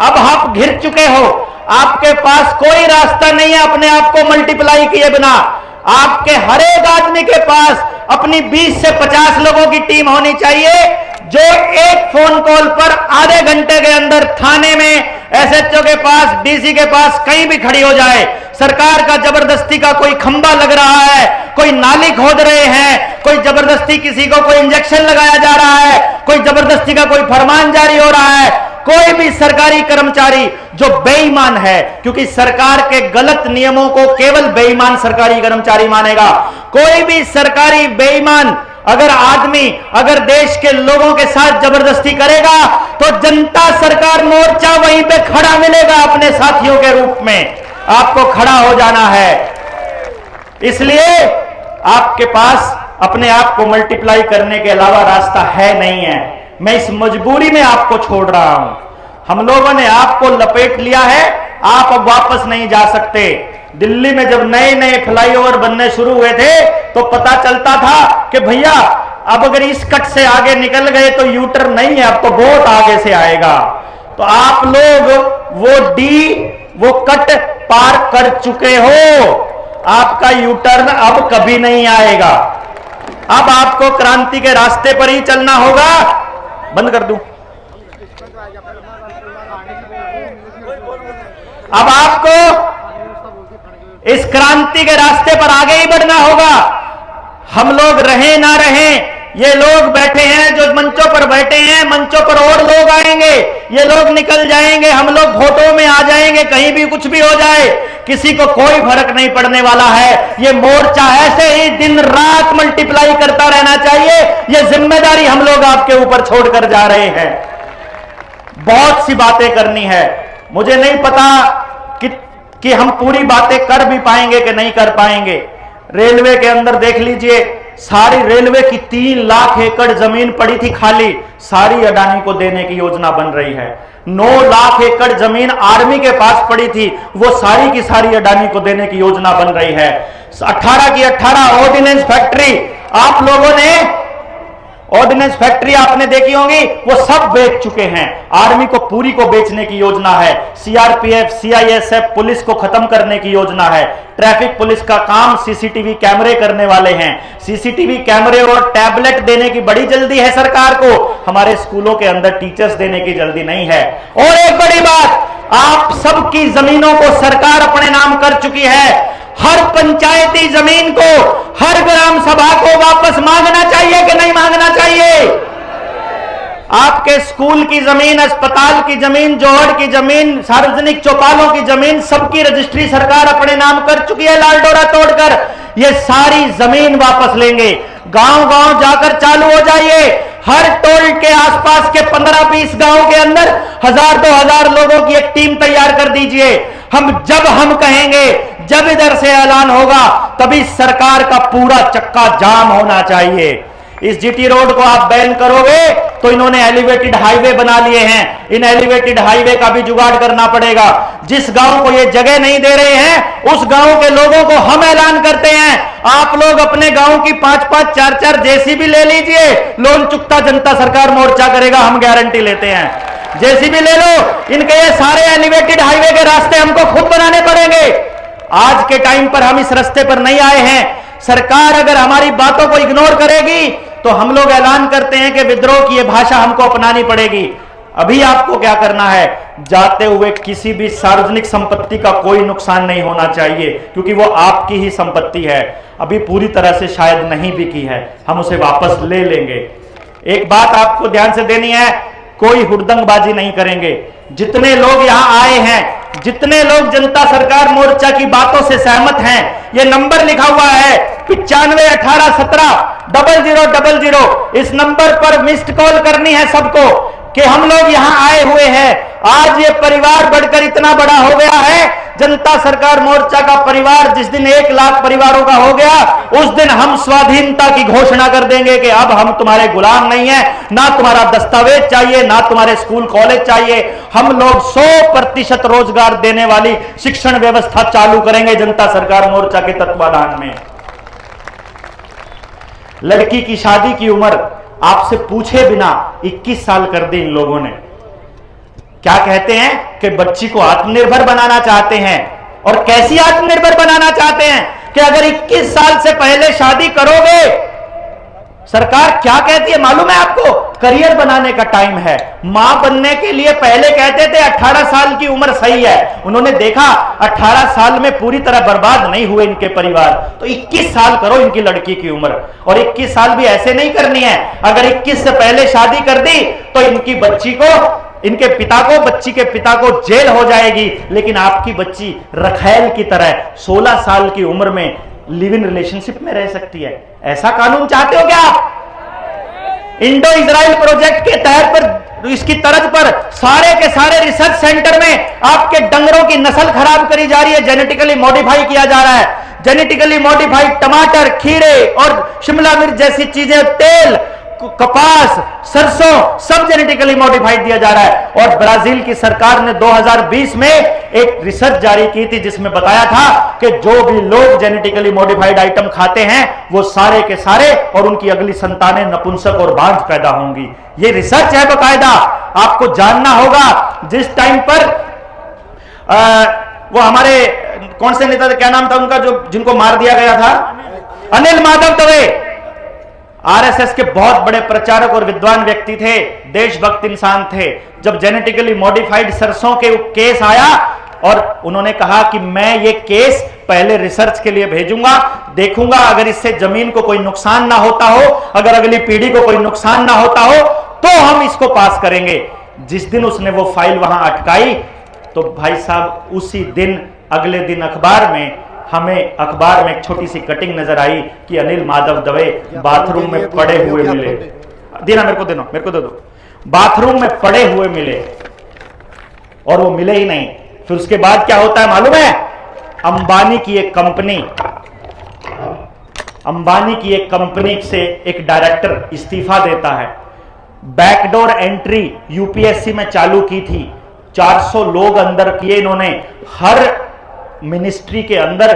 अब आप घिर चुके हो। आपके पास कोई रास्ता नहीं है अपने आप को मल्टीप्लाई किए बिना। आपके हर एक आदमी के पास अपनी 20 से 50 लोगों की टीम होनी चाहिए, जो एक फोन कॉल पर आधे घंटे के अंदर थाने में, एसएचओ के पास, डीसी के पास कहीं भी खड़ी हो जाए। सरकार का जबरदस्ती का कोई खंबा लग रहा है, कोई नाली खोद रहे हैं, कोई जबरदस्ती किसी को कोई इंजेक्शन लगाया जा रहा है, कोई जबरदस्ती का कोई फरमान जारी हो रहा है, कोई भी सरकारी कर्मचारी जो बेईमान है, क्योंकि सरकार के गलत नियमों को केवल बेईमान सरकारी कर्मचारी मानेगा। कोई भी सरकारी बेईमान अगर आदमी अगर देश के लोगों के साथ जबरदस्ती करेगा तो जनता सरकार मोर्चा वहीं पे खड़ा मिलेगा, अपने साथियों के रूप में आपको खड़ा हो जाना है। इसलिए आपके पास अपने आप को मल्टीप्लाई करने के अलावा रास्ता है नहीं है। मैं इस मजबूरी में आपको छोड़ रहा हूं। हम लोगों ने आपको लपेट लिया है, आप अब वापस नहीं जा सकते। दिल्ली में जब नए नए फ्लाईओवर बनने शुरू हुए थे तो पता चलता था कि भैया अब अगर इस कट से आगे निकल गए तो यूटर नहीं है, अब तो बहुत आगे से आएगा। तो आप लोग वो कट पार कर चुके हो। आपका यू टर्न अब कभी नहीं आएगा। अब आपको क्रांति के रास्ते पर ही चलना होगा। बंद कर दूं? अब आपको इस क्रांति के रास्ते पर आगे ही बढ़ना होगा। हम लोग रहें ना रहें, ये लोग बैठे हैं जो मंचों पर बैठे हैं, मंचों पर और लोग आएंगे, ये लोग निकल जाएंगे, हम लोग वोटों में आ जाएंगे, कहीं भी कुछ भी हो जाए, किसी को कोई फर्क नहीं पड़ने वाला है। ये मोर्चा ऐसे ही दिन रात मल्टीप्लाई करता रहना चाहिए। ये जिम्मेदारी हम लोग आपके ऊपर छोड़कर जा रहे हैं। बहुत सी बातें करनी है, मुझे नहीं पता कि हम पूरी बातें कर भी पाएंगे कि नहीं कर पाएंगे। रेलवे के अंदर देख लीजिए, सारी रेलवे की 3 लाख एकड़ जमीन पड़ी थी खाली, सारी अडानी को देने की योजना बन रही है। 9 लाख एकड़ जमीन आर्मी के पास पड़ी थी, वो सारी की सारी अडानी को देने की योजना बन रही है। 18 की 18 ऑर्डिनेंस फैक्ट्री आप लोगों ने, ऑर्डिनेंस फैक्ट्री आपने देखी होंगी, वो सब बेच चुके हैं। आर्मी को पूरी को बेचने की योजना है। सीआरपीएफ, सीआईएसएफ पुलिस को खत्म करने की योजना है। ट्रैफिक पुलिस का काम सीसीटीवी कैमरे करने वाले हैं। सीसीटीवी कैमरे और टैबलेट देने की बड़ी जल्दी है सरकार को, हमारे स्कूलों के अंदर टीचर्स देने की जल्दी नहीं है। और एक बड़ी बात, आप सबकी जमीनों को सरकार अपने नाम कर चुकी है। हर पंचायती जमीन को, हर ग्राम सभा को वापस मांगना चाहिए कि नहीं मांगना चाहिए? आपके स्कूल की जमीन, अस्पताल की जमीन, जोहड़ की जमीन, सार्वजनिक चौपालों की जमीन, सबकी रजिस्ट्री सरकार अपने नाम कर चुकी है लाल डोरा तोड़कर। ये सारी जमीन वापस लेंगे। गांव-गांव जाकर चालू हो जाइए। हर टोल के आसपास के 15-20 गांव के अंदर 1000-2000 लोगों की एक टीम तैयार कर दीजिए। जब हम कहेंगे, जब इधर से ऐलान होगा, तभी सरकार का पूरा चक्का जाम होना चाहिए। इस जीटी रोड को आप बैन करोगे तो इन्होंने एलिवेटेड हाईवे बना लिए हैं, इन एलिवेटेड हाईवे का भी जुगाड़ करना पड़ेगा। जिस गांव को ये जगह नहीं दे रहे हैं, उस गांव के लोगों को हम ऐलान करते हैं, आप लोग अपने गांव की 5-5, 4-4 जेसीबी ले लीजिए, लोन चुकता जनता सरकार मोर्चा करेगा, हम गारंटी लेते हैं। जेसीबी ले लो, इनके ये सारे एलिवेटेड हाईवे के रास्ते हमको खुद बनाने पड़ेंगे। आज के टाइम पर हम इस रास्ते पर नहीं आए हैं। सरकार अगर हमारी बातों को इग्नोर करेगी तो हम लोग ऐलान करते हैं कि विद्रोह की यह भाषा हमको अपनानी पड़ेगी। अभी आपको क्या करना है, जाते हुए किसी भी सार्वजनिक संपत्ति का कोई नुकसान नहीं होना चाहिए, क्योंकि वो आपकी ही संपत्ति है। अभी पूरी तरह से शायद नहीं बिकी है, हम उसे वापस ले लेंगे। एक बात आपको ध्यान से देनी है, कोई हुड़दंगबाजी नहीं करेंगे। जितने लोग यहां आए हैं, जितने लोग जनता सरकार मोर्चा की बातों से सहमत हैं, ये नंबर लिखा हुआ है 95 18 17 0000। इस नंबर पर मिस्ड कॉल करनी है सबको कि हम लोग यहां आए हुए हैं। आज ये परिवार बढ़कर इतना बड़ा हो गया है। जनता सरकार मोर्चा का परिवार जिस दिन 1 लाख परिवारों का हो गया, उस दिन हम स्वाधीनता की घोषणा कर देंगे कि अब हम तुम्हारे गुलाम नहीं है, ना तुम्हारा दस्तावेज चाहिए, ना तुम्हारे स्कूल कॉलेज चाहिए। हम लोग 100% रोजगार देने वाली शिक्षण व्यवस्था चालू करेंगे जनता सरकार मोर्चा के तत्वाधान में। लड़की की शादी की उम्र आपसे पूछे बिना 21 साल कर दी इन लोगों ने। क्या कहते हैं कि बच्ची को आत्मनिर्भर बनाना चाहते हैं। और कैसी आत्मनिर्भर बनाना चाहते हैं कि अगर 21 साल से पहले शादी करोगे, सरकार क्या कहती है मालूम है आपको? करियर बनाने का टाइम है। मां बनने के लिए पहले कहते थे 18 साल की उम्र सही है। उन्होंने देखा 18 साल में पूरी तरह बर्बाद नहीं हुए इनके परिवार, तो 21 साल करो इनकी लड़की की उम्र। और 21 साल भी ऐसे नहीं करनी है। अगर 21 से पहले शादी कर दी तो इनकी बच्ची को, इनके पिता को, बच्ची के पिता को जेल हो जाएगी। लेकिन आपकी बच्ची रखैल की तरह 16 साल की उम्र में लिव इन रिलेशनशिप में रह सकती है। ऐसा कानून चाहते हो क्या आप? इंडो इजराइल प्रोजेक्ट के तहत पर, इसकी तर्ज पर सारे के सारे रिसर्च सेंटर में आपके डंगरों की नस्ल खराब करी जा रही है, जेनेटिकली मॉडिफाई किया जा रहा है। जेनेटिकली मॉडिफाइड टमाटर, खीरे और शिमला मिर्च जैसी चीजें, तेल, कपास, सरसों, सब जेनेटिकली मॉडिफाइड दिया जा रहा है। और ब्राजील की सरकार ने 2020 में एक रिसर्च जारी की थी जिसमें बताया था कि जो भी लोग जेनेटिकली मॉडिफाइड आइटम खाते हैं वो सारे के सारे और उनकी अगली संतानें नपुंसक और बांझ पैदा होंगी। ये रिसर्च है बकायदा। आपको जानना होगा जिस टाइम पर वो हमारे कौन से नेता थे, क्या नाम था उनका, जो जिनको मार दिया गया था, अनिल माधव दवे, आरएसएस के बहुत बड़े प्रचारक और विद्वान व्यक्ति थे, देशभक्त इंसान थे। जब जेनेटिकली मॉडिफाइड सरसों के केस आया और उन्होंने कहा कि मैं ये केस पहले रिसर्च के लिए भेजूंगा, देखूंगा अगर इससे जमीन को कोई नुकसान ना होता हो, अगर अगली पीढ़ी को कोई नुकसान ना होता हो तो हम इसको पास करेंगे। जिस दिन उसने वो फाइल वहां अटकाई तो भाई साहब उसी दिन अगले दिन हमें अखबार में एक छोटी सी कटिंग नजर आई कि अनिल माधव दवे बाथरूम में पड़े हुए मिले। देना मेरे को दे दो। बाथरूम में पड़े हुए मिले और वो मिले ही नहीं। फिर उसके बाद क्या होता है मालूम है? अंबानी की एक कंपनी से एक डायरेक्टर इस्तीफा देता है। बैकडोर एंट्री यूपीएससी में चालू की थी, 400 लोग अंदर किए इन्होंने। हर मिनिस्ट्री के अंदर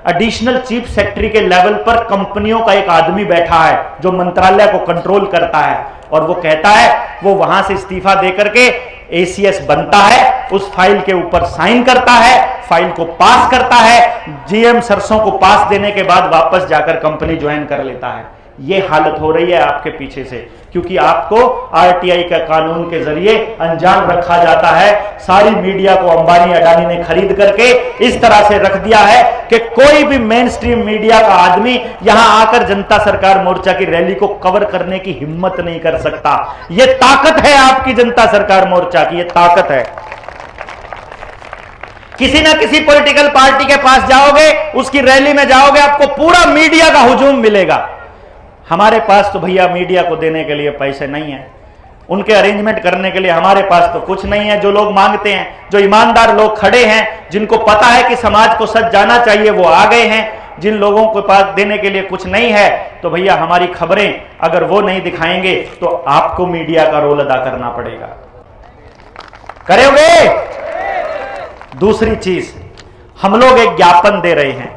एडिशनल चीफ सेक्रेटरी के लेवल पर कंपनियों का एक आदमी बैठा है जो मंत्रालय को कंट्रोल करता है, और वो कहता है, वो वहां से इस्तीफा देकर के एसीएस बनता है, उस फाइल के ऊपर साइन करता है, फाइल को पास करता है, जीएम सरसों को पास देने के बाद वापस जाकर कंपनी ज्वाइन कर लेता है। ये हालत हो रही है आपके पीछे से, क्योंकि आपको आरटीआई का कानून के जरिए अंजाम रखा जाता है। सारी मीडिया को अंबानी अडानी ने खरीद करके इस तरह से रख दिया है कि कोई भी मेन स्ट्रीम मीडिया का आदमी यहां आकर जनता सरकार मोर्चा की रैली को कवर करने की हिम्मत नहीं कर सकता। यह ताकत है आपकी जनता सरकार मोर्चा की, यह ताकत है। किसी ना किसी पॉलिटिकल पार्टी के पास जाओगे, उसकी रैली में जाओगे, आपको पूरा मीडिया का हुजूम मिलेगा। हमारे पास तो भैया मीडिया को देने के लिए पैसे नहीं है, उनके अरेंजमेंट करने के लिए हमारे पास तो कुछ नहीं है। जो लोग मांगते हैं, जो ईमानदार लोग खड़े हैं, जिनको पता है कि समाज को सच जाना चाहिए, वो आ गए हैं। जिन लोगों के पास देने के लिए कुछ नहीं है, तो भैया हमारी खबरें अगर वो नहीं दिखाएंगे तो आपको मीडिया का रोल अदा करना पड़ेगा। करोगे? दूसरी चीज, हम लोग एक ज्ञापन दे रहे हैं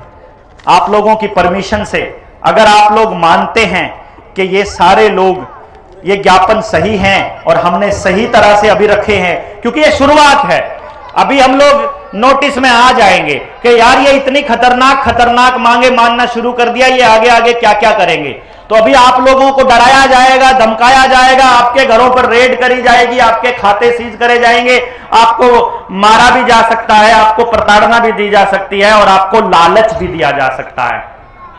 आप लोगों की परमिशन से। अगर आप लोग मानते हैं कि ये सारे लोग, ये ज्ञापन सही हैं और हमने सही तरह से अभी रखे हैं, क्योंकि ये शुरुआत है, अभी हम लोग नोटिस में आ जाएंगे कि यार ये इतनी खतरनाक मांगे मानना शुरू कर दिया, ये आगे क्या क्या करेंगे। तो अभी आप लोगों को डराया जाएगा, धमकाया जाएगा, आपके घरों पर रेड करी जाएगी, आपके खाते सीज करे जाएंगे, आपको मारा भी जा सकता है, आपको प्रताड़ना भी दी जा सकती है और आपको लालच भी दिया जा सकता है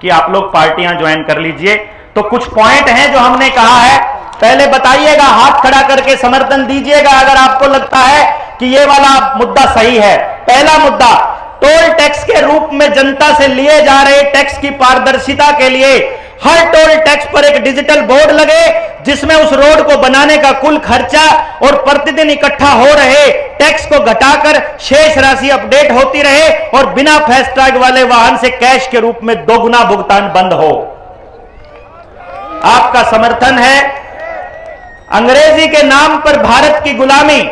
कि आप लोग पार्टियां ज्वाइन कर लीजिए। तो कुछ पॉइंट हैं जो हमने कहा है, पहले बताइएगा, हाथ खड़ा करके समर्थन दीजिएगा अगर आपको लगता है कि ये वाला मुद्दा सही है। पहला मुद्दा, टोल टैक्स के रूप में जनता से लिए जा रहे टैक्स की पारदर्शिता के लिए हर टोल टैक्स पर एक डिजिटल बोर्ड लगे, जिसमें उस रोड को बनाने का कुल खर्चा और प्रतिदिन इकट्ठा हो रहे टैक्स को घटाकर शेष राशि अपडेट होती रहे और बिना फास्टैग वाले वाहन से कैश के रूप में दोगुना भुगतान बंद हो। आपका समर्थन है। अंग्रेजी के नाम पर भारत की गुलामी,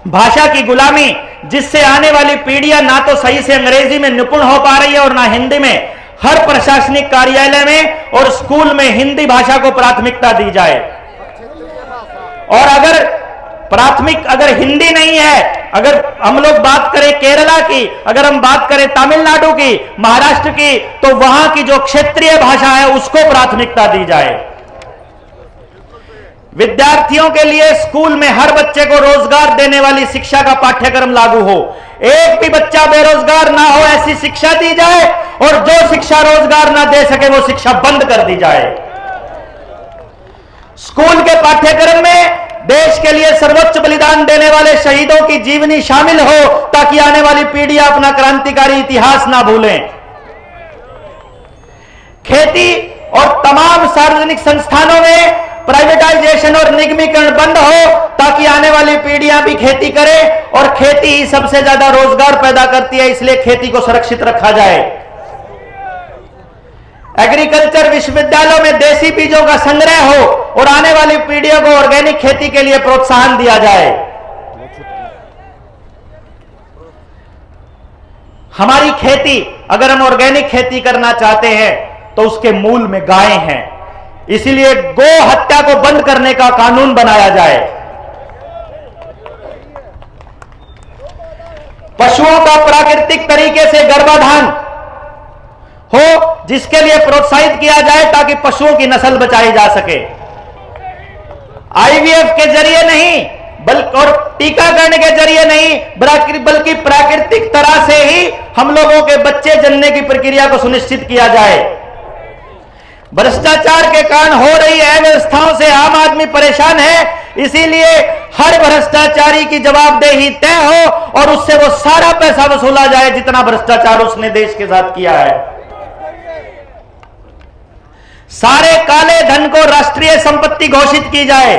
भाषा की गुलामी, जिससे आने वाली पीढ़ियां ना तो सही से अंग्रेजी में निपुण हो पा रही है और ना हिंदी में। हर प्रशासनिक कार्यालय में और स्कूल में हिंदी भाषा को प्राथमिकता दी जाए। और अगर हिंदी नहीं है, अगर हम लोग बात करें केरला की, अगर हम बात करें तमिलनाडु की, महाराष्ट्र की, तो वहां की जो क्षेत्रीय भाषा है उसको प्राथमिकता दी जाए। विद्यार्थियों के लिए स्कूल में हर बच्चे को रोजगार देने वाली शिक्षा का पाठ्यक्रम लागू हो, एक भी बच्चा बेरोजगार ना हो, ऐसी शिक्षा दी जाए, और जो शिक्षा रोजगार ना दे सके वो शिक्षा बंद कर दी जाए। स्कूल के पाठ्यक्रम में देश के लिए सर्वोच्च बलिदान देने वाले शहीदों की जीवनी शामिल हो, ताकि आने वाली पीढ़ियां अपना क्रांतिकारी इतिहास ना भूलें। खेती और तमाम सार्वजनिक संस्थानों में प्राइवेटाइजेशन और निगमीकरण बंद हो, ताकि आने वाली पीढ़ियां भी खेती करें, और खेती ही सबसे ज्यादा रोजगार पैदा करती है, इसलिए खेती को सुरक्षित रखा जाए। एग्रीकल्चर विश्वविद्यालयों में देसी बीजों का संग्रह हो और आने वाली पीढ़ियों को ऑर्गेनिक खेती के लिए प्रोत्साहन दिया जाए। हमारी खेती, अगर हम ऑर्गेनिक खेती करना चाहते हैं तो उसके मूल में गायें हैं, इसीलिए गो हत्या को बंद करने का कानून बनाया जाए। पशुओं का प्राकृतिक तरीके से गर्भाधान हो, जिसके लिए प्रोत्साहित किया जाए ताकि पशुओं की नस्ल बचाई जा सके। आईवीएफ के जरिए नहीं बल्कि और टीकाकरण के जरिए नहीं बल्कि प्राकृतिक तरह से ही हम लोगों के बच्चे जन्मने की प्रक्रिया को सुनिश्चित किया जाए। भ्रष्टाचार के कारण हो रही अव्यवस्थाओं से आम आदमी परेशान है, इसीलिए हर भ्रष्टाचारी की जवाबदेही तय हो और उससे वो सारा पैसा वसूला जाए जितना भ्रष्टाचार उसने देश के साथ किया है। सारे काले धन को राष्ट्रीय संपत्ति घोषित की जाए।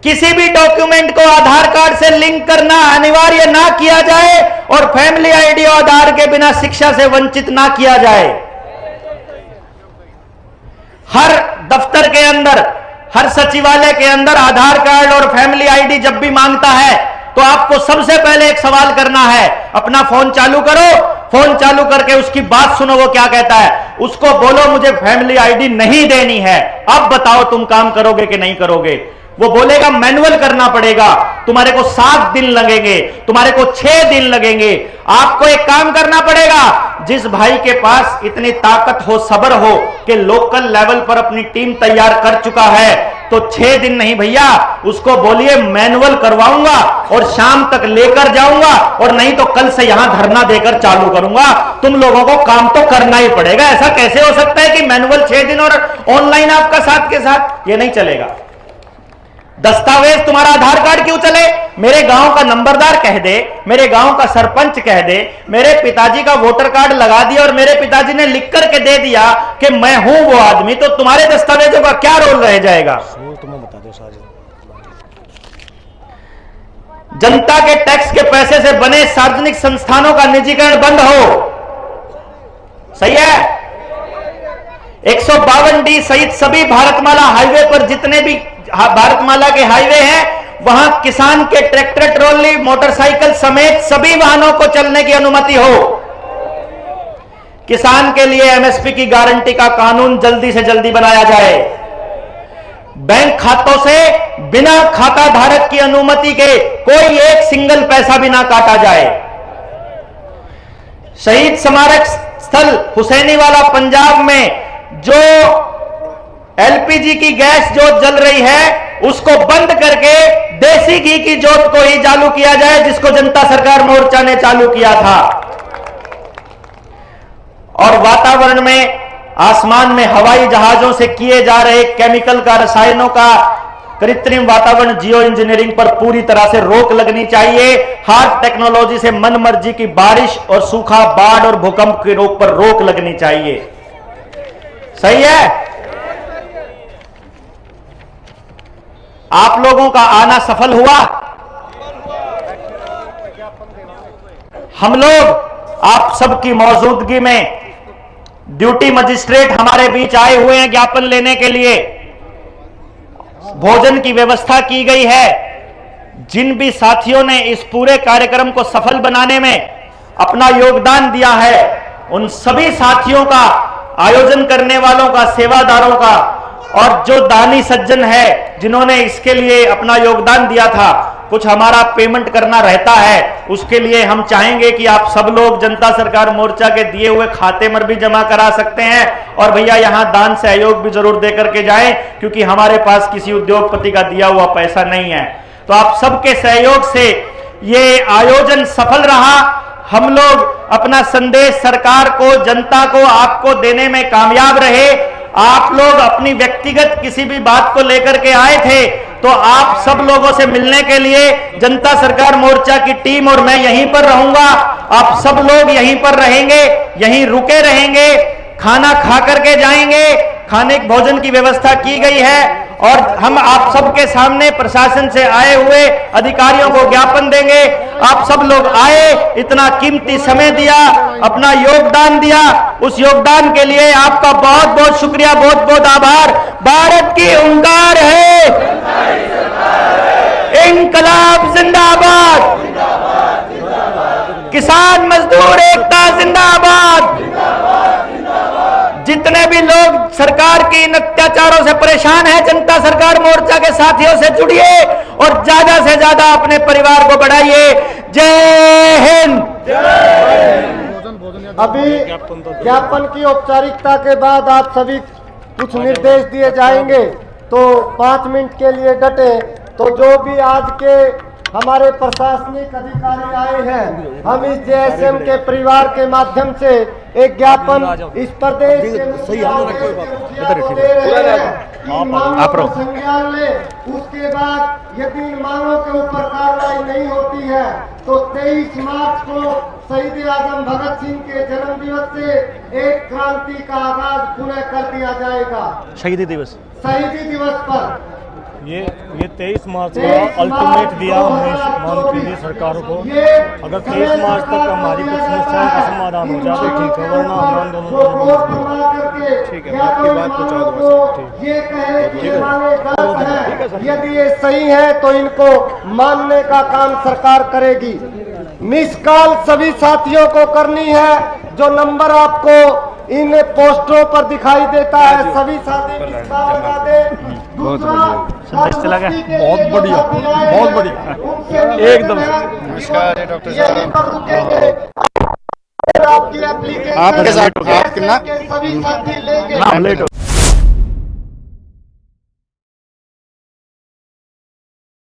किसी भी डॉक्यूमेंट को आधार कार्ड से लिंक करना अनिवार्य ना किया जाए और फैमिली आईडी और आधार के बिना शिक्षा से वंचित ना किया जाए। हर दफ्तर के अंदर, हर सचिवालय के अंदर आधार कार्ड और फैमिली आईडी जब भी मांगता है तो आपको सबसे पहले एक सवाल करना है, अपना फोन चालू करो, फोन चालू करके उसकी बात सुनो, वो क्या कहता है। उसको बोलो मुझे फैमिली आईडी नहीं देनी है, अब बताओ तुम काम करोगे कि नहीं करोगे। वो बोलेगा मैनुअल करना पड़ेगा, तुम्हारे को 7 दिन लगेंगे, तुम्हारे को 6 दिन लगेंगे। आपको एक काम करना पड़ेगा, जिस भाई के पास इतनी ताकत हो, सब्र हो कि लोकल लेवल पर अपनी टीम तैयार कर चुका है, तो 6 दिन नहीं भैया, उसको बोलिए मैनुअल करवाऊंगा और शाम तक लेकर जाऊंगा, और नहीं तो कल से यहां धरना देकर चालू करूंगा। तुम लोगों को काम तो करना ही पड़ेगा। ऐसा कैसे हो सकता है कि मैनुअल 6 दिन और ऑनलाइन आपका साथ के साथ? ये नहीं चलेगा। दस्तावेज तुम्हारा आधार कार्ड क्यों चले? मेरे गांव का नंबरदार कह दे, मेरे गांव का सरपंच कह दे, मेरे पिताजी का वोटर कार्ड लगा दिया और मेरे पिताजी ने लिख करके दे दिया कि मैं हूं वो आदमी, तो तुम्हारे दस्तावेजों का क्या रोल रह जाएगा? तुम्हें बता दो साजिद। जनता के टैक्स के पैसे से बने सार्वजनिक संस्थानों का निजीकरण बंद हो। सही है? 152D सहित सभी भारतमाला हाईवे पर जितने भी भारतमाला के हाईवे हैं, वहां किसान के ट्रैक्टर, ट्रॉली, मोटरसाइकिल समेत सभी वाहनों को चलने की अनुमति हो। किसान के लिए एमएसपी की गारंटी का कानून जल्दी से जल्दी बनाया जाए। बैंक खातों से बिना खाता धारक की अनुमति के कोई एक सिंगल पैसा भी ना काटा जाए। शहीद स्मारक स्थल हुसैनीवाला पंजाब में जो एलपीजी की गैस जोत जल रही है, उसको बंद करके देसी घी की जोत को ही चालू किया जाए, जिसको जनता सरकार मोर्चा ने चालू किया था। और वातावरण में, आसमान में हवाई जहाजों से किए जा रहे केमिकल का, रसायनों का, कृत्रिम वातावरण जियो इंजीनियरिंग पर पूरी तरह से रोक लगनी चाहिए। हार्ड टेक्नोलॉजी से मनमर्जी की बारिश और सूखा, बाढ़ और भूकंप की रोक पर रोक लगनी चाहिए। सही है? आप लोगों का आना सफल हुआ। हम लोग आप सबकी मौजूदगी में ड्यूटी मजिस्ट्रेट हमारे बीच आए हुए हैं ज्ञापन लेने के लिए। भोजन की व्यवस्था की गई है। जिन भी साथियों ने इस पूरे कार्यक्रम को सफल बनाने में अपना योगदान दिया है, उन सभी साथियों का, आयोजन करने वालों का, सेवादारों का, और जो दानी सज्जन है जिन्होंने इसके लिए अपना योगदान दिया था, कुछ हमारा पेमेंट करना रहता है, उसके लिए हम चाहेंगे कि आप सब लोग जनता सरकार मोर्चा के दिए हुए खाते में भी जमा करा सकते हैं। और भैया यहां दान सहयोग भी जरूर दे करके जाएं, क्योंकि हमारे पास किसी उद्योगपति का दिया हुआ पैसा नहीं है। तो आप सबके सहयोग से ये आयोजन सफल रहा। हम लोग अपना संदेश सरकार को, जनता को, आपको देने में कामयाब रहे। आप लोग अपनी व्यक्तिगत किसी भी बात को लेकर के आए थे, तो आप सब लोगों से मिलने के लिए जनता सरकार मोर्चा की टीम और मैं यहीं पर रहूंगा। आप सब लोग यहीं पर रहेंगे, यहीं रुके रहेंगे, खाना खा करके जाएंगे। खाने भोजन की व्यवस्था की गई है और हम आप सबके सामने प्रशासन से आए हुए अधिकारियों को ज्ञापन देंगे। आप सब लोग आए, इतना कीमती समय दिया, अपना योगदान दिया, उस योगदान के लिए आपका बहुत बहुत शुक्रिया, बहुत बहुत आभार। भारत की हुंकार है, इंकलाब जिंदाबाद, किसान मजदूर एकता जिंदाबाद। जितने भी लोग सरकार की इन अत्याचारों से परेशान है, जनता सरकार मोर्चा के साथियों से जुड़िए और ज्यादा से ज्यादा अपने परिवार को बढ़ाइए। जय हिंद। अभी ज्ञापन की औपचारिकता के बाद आप सभी कुछ निर्देश दिए जाएंगे, तो 5 मिनट के लिए डटे। तो जो भी आज के हमारे प्रशासनिक अधिकारी आए हैं, हम इस जेएसएम के परिवार के माध्यम से एक ज्ञापन इस प्रदेश के मुखिया को दे रहे हैं कि मांगों को संज्ञान ले। उसके बाद यदि इन मांगों के ऊपर कार्रवाई नहीं होती है तो 23 मार्च को शहीद आजम भगत सिंह के जन्म दिवस से एक क्रांति का आगाज पुनः कर दिया जाएगा। शहीदी दिवस पर ये 23 मार्च का अल्टीमेट दिया हमने मांग के लिए सरकारों को। अगर 23 मार्च तक हमारी कुछ समस्याओं का समाधान हो जाए तो ठीक है, वरना हम आंदोलन ठीक है, आपकी बात पहुंचा दूंगा। ये कहे कि ये मांगे गलत है, यदि ये सही है तो इनको मानने का काम सरकार करेगी। मिस कॉल सभी साथियों को करनी है, जो नंबर आपको इन पोस्टरों पर दिखाई देता है, सभी साथी मिस कॉल लगा दे। संदेश चला गया। बहुत बढ़िया, बहुत बढ़िया, एकदम। नमस्कार डॉक्टर साहब, आपकी एप्लीकेशन आपके साथ आप कितना सभी साथी लेंगे। लेट हो